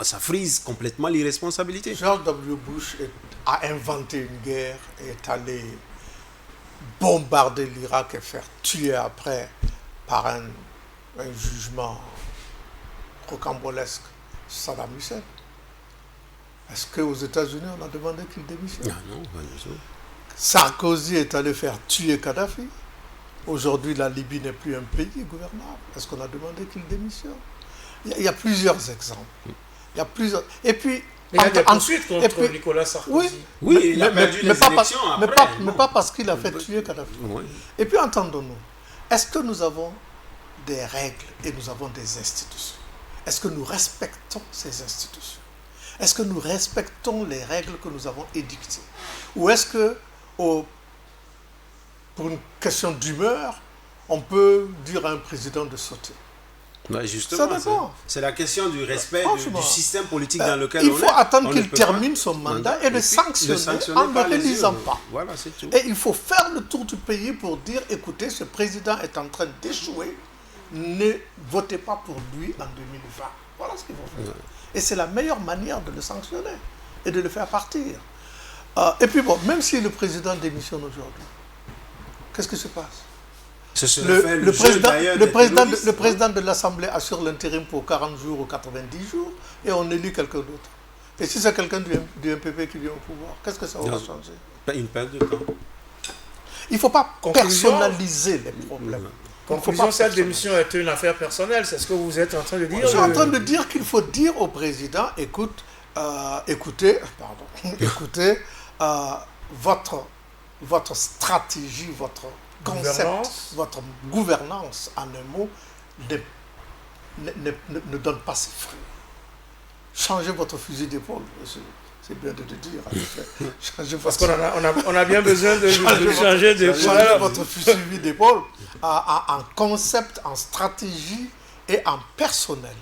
ça frise complètement l'irresponsabilité. George W. Bush a inventé une guerre et est allé bombarder l'Irak et faire tuer après par un jugement rocambolesque Saddam Hussein. Est-ce qu'aux États-Unis, on a demandé qu'il démissionne? Non, pas du tout. Sarkozy est allé faire tuer Kadhafi. Aujourd'hui, la Libye n'est plus un pays gouvernable. Est-ce qu'on a demandé qu'il démissionne? Il y a plusieurs exemples. Il y a plusieurs... Et puis... Il y a des poursuites contre Nicolas Sarkozy. Oui, il a perdu les élections après. Mais pas parce qu'il a fait tuer Kadhafi. Oui. Et puis, entendons-nous, est-ce que nous avons des règles et nous avons des institutions? Est-ce que nous respectons ces institutions? Est-ce que nous respectons les règles que nous avons édictées? Ou est-ce que, pour une question d'humeur, on peut dire à un président de sauter? Ouais, justement, Ça dépend. c'est la question du respect du système politique dans lequel il on est. faut attendre On qu'il ne peut termine pas- son mandat et le sanctionner en ne par les réalisant urnes. pas. Voilà, c'est tout. Et il faut faire le tour du pays pour dire, écoutez, ce président est en train d'échouer, ne votez pas pour lui en 2020. Voilà ce qu'il faut faire. Et c'est la meilleure manière de le sanctionner et de le faire partir. Et puis bon, même si le président démissionne aujourd'hui, qu'est-ce qui se passe? Ce serait fait Le jeu, d'ailleurs, des terroristes, le président de l'Assemblée assure l'intérim pour 40 jours ou 90 jours et on élit quelqu'un d'autre. Et si c'est quelqu'un du MPP qui vient au pouvoir, qu'est-ce que ça va changer? Une perte de temps. Il ne faut pas Conclusion. personnaliser les problèmes. Conclusion, cette démission est une affaire personnelle, c'est ce que vous êtes en train de dire. Je suis en train de dire qu'il faut dire au président, écoutez, votre stratégie, votre concept, Gouvernance. votre gouvernance, en un mot, ne donne pas ses fruits. Changez votre fusil d'épaule, c'est bien de le dire. En effet. Changez Parce votre- qu'on a bien besoin de changer de Changez votre fusil d'épaule en concept, en stratégie et en personnel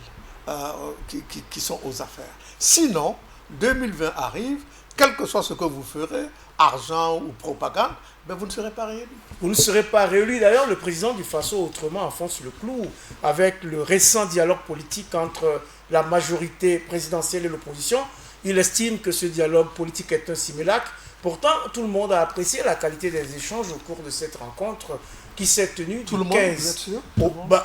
qui sont aux affaires. Sinon, 2020 arrive, quel que soit ce que vous ferez, argent ou propagande, ben vous ne serez pas réélu. Vous ne serez pas réélu. D'ailleurs, le président du Faso autrement enfonce le clou avec le récent dialogue politique entre la majorité présidentielle et l'opposition. Il estime que ce dialogue politique est un simulacre. Pourtant, tout le monde a apprécié la qualité des échanges au cours de cette rencontre qui s'est tenue Tout du le monde, 15 vous êtes sûr?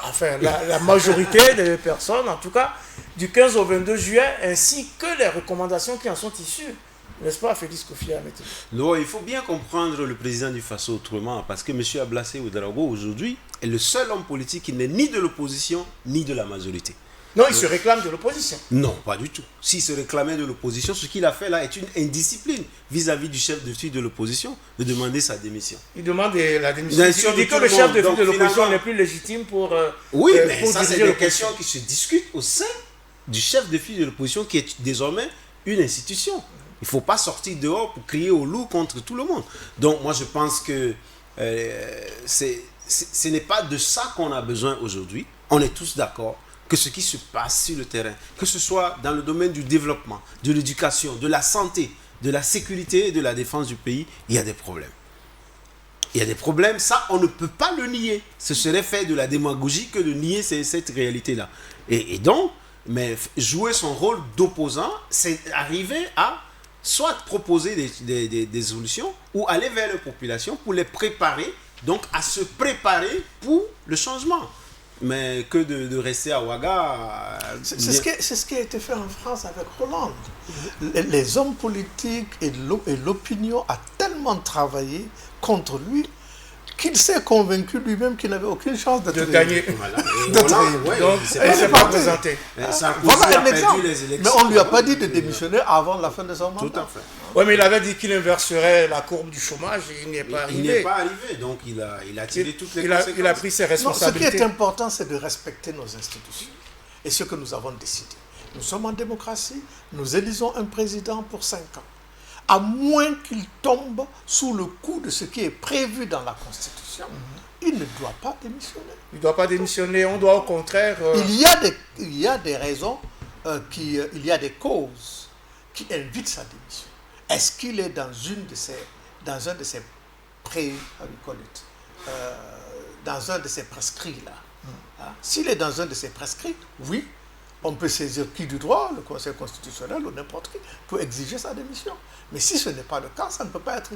enfin, la majorité des personnes, en tout cas, du 15 au 22 juillet, ainsi que les recommandations qui en sont issues. N'est-ce pas, Félix Kofi Ahmed? Non, il faut bien comprendre le président du Faso autrement, parce que M. Ablassé Ouedraogo, aujourd'hui, est le seul homme politique qui n'est ni de l'opposition, ni de la majorité. Non, il se réclame de l'opposition. Non, pas du tout. S'il se réclamait de l'opposition, ce qu'il a fait là est une indiscipline vis-à-vis du chef de file de l'opposition de demander sa démission. Il demande la démission. Démission Il dit de que tout le le chef monde. de file Donc, de l'opposition finalement- n'est plus légitime pour Oui, mais pour ça, c'est diriger des l'opposition. questions qui se discutent au sein du chef de file de l'opposition qui est désormais une institution. Il ne faut pas sortir dehors pour crier au loup contre tout le monde. Donc, moi, je pense que ce n'est pas de ça qu'on a besoin aujourd'hui. On est tous d'accord que ce qui se passe sur le terrain, que ce soit dans le domaine du développement, de l'éducation, de la santé, de la sécurité et de la défense du pays, il y a des problèmes. Il y a des problèmes, ça, on ne peut pas le nier. Ce serait faire de la démagogie que de nier cette réalité-là. Et donc, mais jouer son rôle d'opposant, c'est arriver à soit proposer des solutions ou aller vers les populations pour les préparer, donc à se préparer pour le changement. Mais que de rester à Ouaga... C'est ce qui a été fait en France avec Hollande. Les hommes politiques et l'opinion a tellement travaillé contre lui qu'il s'est convaincu lui-même qu'il n'avait aucune chance de d'être gagner. Voilà. Donc, c'est il ne s'est pas parti. présenté. Sarkozy Voilà a un perdu exemple. les Mais élections. on ne lui a pas dit de démissionner avant la fin de son mandat. Tout à fait. Oui, mais il avait dit qu'il inverserait la courbe du chômage et il n'y est pas Il n'est arrivé. pas arrivé, donc il a tiré toutes les Il a conséquences. pris ses Non, ce qui responsabilités. est important, c'est de respecter nos institutions et ce que nous avons décidé. Nous sommes en démocratie, nous élisons un président pour 5 ans. À moins qu'il tombe sous le coup de ce qui est prévu dans la Constitution, il ne doit pas démissionner. Il ne doit pas démissionner. On doit au contraire... Il y a des raisons, il y a des causes qui invitent sa démission. Est-ce qu'il est dans un de ces dans un de ces prescrits-là? Hein? S'il est dans un de ces prescrits, oui, on peut saisir qui du droit, le Conseil constitutionnel ou n'importe qui, pour exiger sa démission. Mais si ce n'est pas le cas, ça ne peut pas être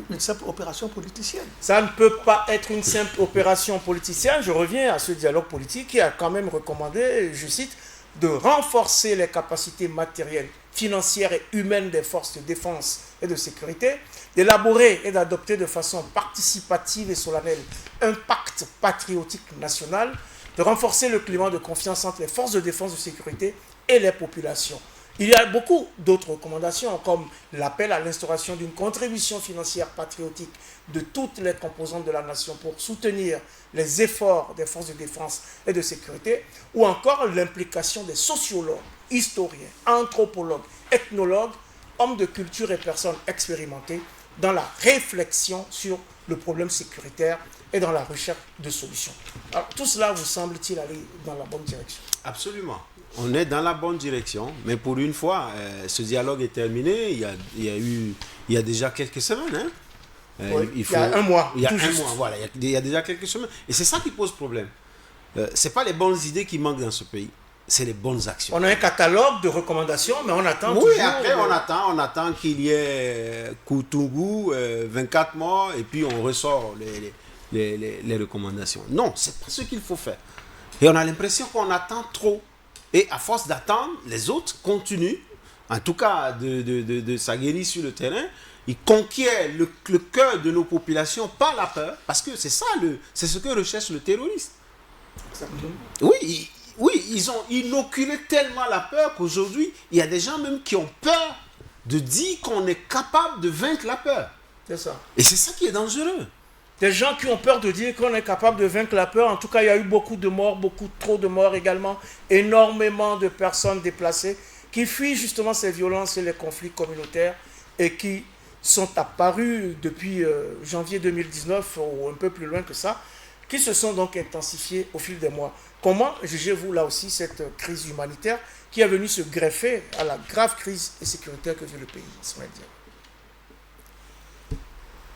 une simple opération politicienne. Ça ne peut pas être une simple opération politicienne. Je reviens à ce dialogue politique qui a quand même recommandé, je cite, de renforcer les capacités matérielles, financières et humaines des forces de défense et de sécurité, d'élaborer et d'adopter de façon participative et solennelle un pacte patriotique national, de renforcer le climat de confiance entre les forces de défense et de sécurité et les populations. Il y a beaucoup d'autres recommandations, comme l'appel à l'instauration d'une contribution financière patriotique de toutes les composantes de la nation pour soutenir les efforts des forces de défense et de sécurité, ou encore l'implication des sociologues, historiens, anthropologues, ethnologues, hommes de culture et personnes expérimentées dans la réflexion sur le problème sécuritaire et dans la recherche de solutions. Alors, tout cela vous semble-t-il aller dans la bonne direction? Absolument. On est dans la bonne direction, mais pour une fois, ce dialogue est terminé. Il y a déjà quelques semaines. Hein. Oui, il y a un mois. Il y a un mois, voilà. Il y a déjà quelques semaines. Et c'est ça qui pose problème. Ce n'est pas les bonnes idées qui manquent dans ce pays, c'est les bonnes actions. On a un catalogue de recommandations, mais on attend oui, toujours... après on attend qu'il y ait Koutougou, 24 morts, et puis on ressort les recommandations. Non, c'est pas ce qu'il faut faire. Et on a l'impression qu'on attend trop. Et à force d'attendre, les autres continuent, en tout cas de s'aguerrir sur le terrain. Ils conquièrent le cœur de nos populations par la peur, parce que c'est ce que recherche le terroriste. Exactement. Oui, ils ont inoculé tellement la peur qu'aujourd'hui, il y a des gens même qui ont peur de dire qu'on est capable de vaincre la peur. C'est ça. Et c'est ça qui est dangereux. Des gens qui ont peur de dire qu'on est capable de vaincre la peur. En tout cas, il y a eu beaucoup de morts, beaucoup trop de morts également. Énormément de personnes déplacées qui fuient justement ces violences et les conflits communautaires et qui sont apparus depuis janvier 2019 ou un peu plus loin que ça, qui se sont donc intensifiés au fil des mois. Comment jugez-vous là aussi cette crise humanitaire qui est venue se greffer à la grave crise sécuritaire que vit le pays?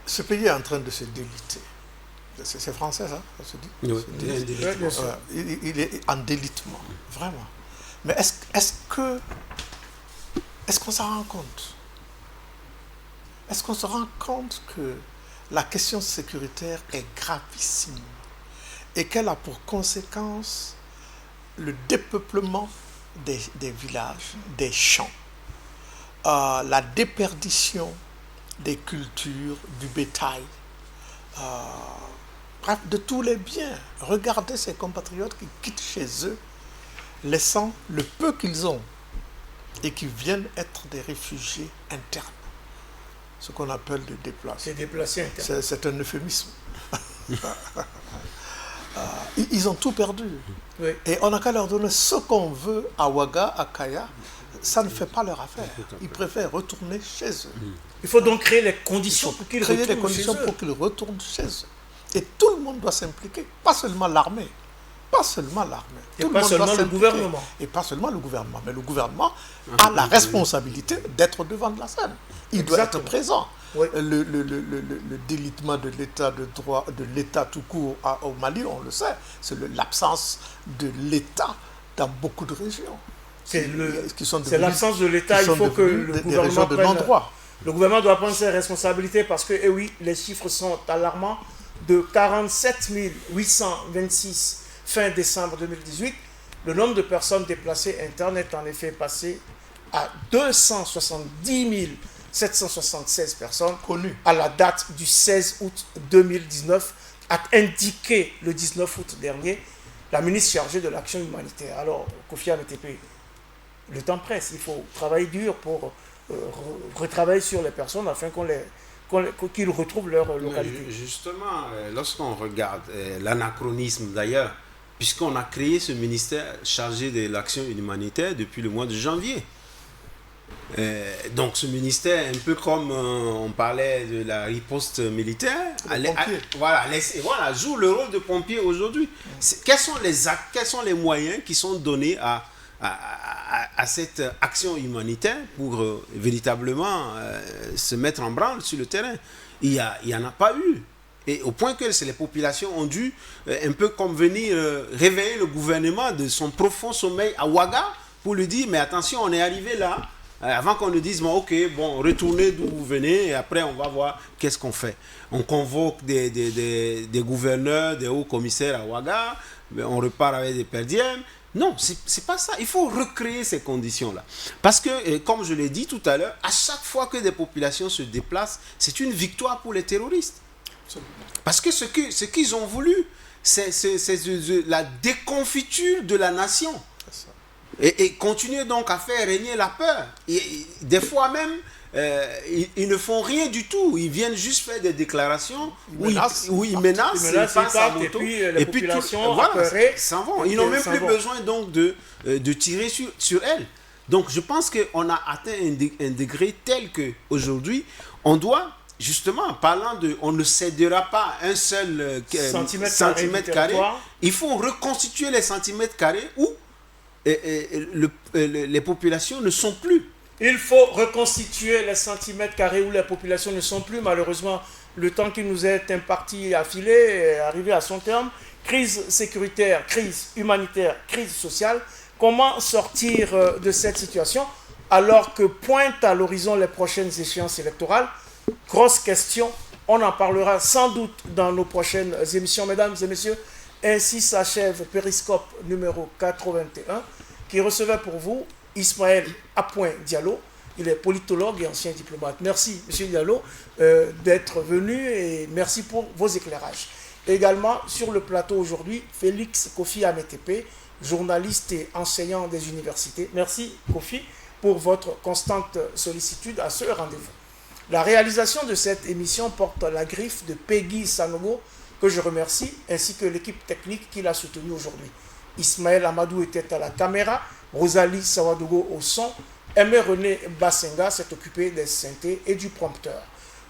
Ce pays est en train de se déliter. C'est français, ça se dit? Oui, il est en délitement, vraiment. Mais est-ce qu'on s'en rend compte? Est-ce qu'on se rend compte que la question sécuritaire est gravissime et qu'elle a pour conséquence le dépeuplement des villages, des champs, la déperdition des cultures, du bétail, bref, de tous les biens. Regardez ces compatriotes qui quittent chez eux, laissant le peu qu'ils ont et qui viennent être des réfugiés internes, ce qu'on appelle des déplacés. Des déplacés internes. C'est un euphémisme. Ils ont tout perdu. Oui. Et on n'a qu'à leur donner ce qu'on veut à Ouaga, à Kaya. Ça ne fait pas leur affaire. Ils préfèrent retourner chez eux. Il faut donc créer les conditions pour qu'ils retournent chez eux. Et tout le monde doit s'impliquer, pas seulement l'armée. Pas seulement l'armée. Et pas seulement le gouvernement. Et pas seulement le gouvernement. Mais le gouvernement a la responsabilité d'être devant de la scène. Il doit être présent. Oui. Le délitement de l'état de droit, de l'état tout court au Mali, on le sait, c'est l'absence de l'état dans beaucoup de régions. C'est l'absence de l'état. Il faut que le gouvernement de non-droit. Le gouvernement doit prendre ses responsabilités parce que, eh oui, les chiffres sont alarmants. De 47 826 fin décembre 2018, le nombre de personnes déplacées internes est en effet passé à 270 776 personnes connues à la date du 16 août 2019, a indiqué le 19 août dernier la ministre chargée de l'action humanitaire. Alors, Kofi Anne-Tepe, le temps presse, il faut travailler dur pour retravailler sur les personnes afin qu'ils retrouvent leur localité. Justement, lorsqu'on regarde l'anachronisme d'ailleurs, puisqu'on a créé ce ministère chargé de l'action humanitaire depuis le mois de janvier. Donc ce ministère, un peu comme on parlait de la riposte militaire, joue le rôle de pompier aujourd'hui. Quels sont les actes, quels sont les moyens qui sont donnés à cette action humanitaire pour véritablement se mettre en branle sur le terrain? Il n'y en a pas eu. Et au point que les populations ont dû, un peu comme venir réveiller le gouvernement de son profond sommeil à Ouaga pour lui dire, mais attention, on est arrivé là, avant qu'on nous dise, retournez d'où vous venez et après on va voir qu'est-ce qu'on fait. On convoque des gouverneurs, des hauts commissaires à Ouaga, on repart avec des perdièmes. Non, c'est pas ça. Il faut recréer ces conditions-là. Parce que, comme je l'ai dit tout à l'heure, à chaque fois que des populations se déplacent, c'est une victoire pour les terroristes. Parce que ce qu'ils ont voulu, c'est la déconfiture de la nation. Et continuer donc à faire régner la peur. Des fois même, ils ne font rien du tout. Ils viennent juste faire des déclarations où ils menacent, ils passent à moto. Et puis les populations s'en vont. Ils n'ont même plus besoin donc de tirer sur elles. Donc je pense qu'on a atteint un degré tel qu'aujourd'hui, on doit, justement, en parlant on ne cédera pas un seul centimètre carré. Il faut reconstituer les centimètres carrés où les populations ne sont plus. Il faut reconstituer les centimètres carrés où les populations ne sont plus. Malheureusement, le temps qui nous est imparti à filer est arrivé à son terme. Crise sécuritaire, crise humanitaire, crise sociale. Comment sortir de cette situation alors que pointent à l'horizon les prochaines échéances électorales? Grosse question. On en parlera sans doute dans nos prochaines émissions, mesdames et messieurs. Ainsi s'achève Périscope numéro 81 qui recevait pour vous Ismaël Appoint Diallo. Il est politologue et ancien diplomate. Merci, M. Diallo, d'être venu et merci pour vos éclairages. Également, sur le plateau aujourd'hui, Félix Kofi Ametepe, journaliste et enseignant des universités. Merci, Kofi, pour votre constante sollicitude à ce rendez-vous. La réalisation de cette émission porte la griffe de Peggy Sanogo, que je remercie, ainsi que l'équipe technique qui l'a soutenue aujourd'hui. Ismaël Amadou était à la caméra, Rosalie Sawadogo au son, Aimé René Bassenga s'est occupé des synthés et du prompteur.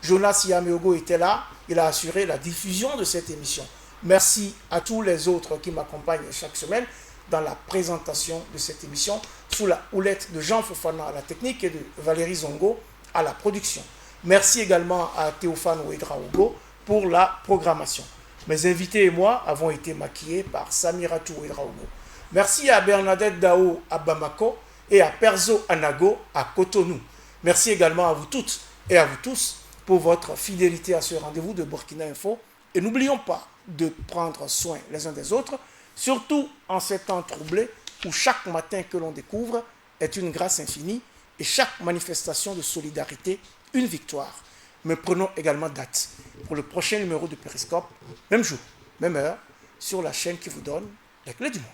Jonas Yameogo était là, il a assuré la diffusion de cette émission. Merci à tous les autres qui m'accompagnent chaque semaine dans la présentation de cette émission, sous la houlette de Jean Fofana à la technique et de Valérie Zongo à la production. Merci également à Théophane Ouedraogo pour la programmation. Mes invités et moi avons été maquillés par Samiratou Ouedraogo. Merci à Bernadette Dao à Bamako et à Perzo Anago à Cotonou. Merci également à vous toutes et à vous tous pour votre fidélité à ce rendez-vous de Burkina Info. Et n'oublions pas de prendre soin les uns des autres, surtout en ces temps troublés où chaque matin que l'on découvre est une grâce infinie et chaque manifestation de solidarité une victoire. Mais prenons également date pour le prochain numéro de Périscope, même jour, même heure, sur la chaîne qui vous donne les clés du monde.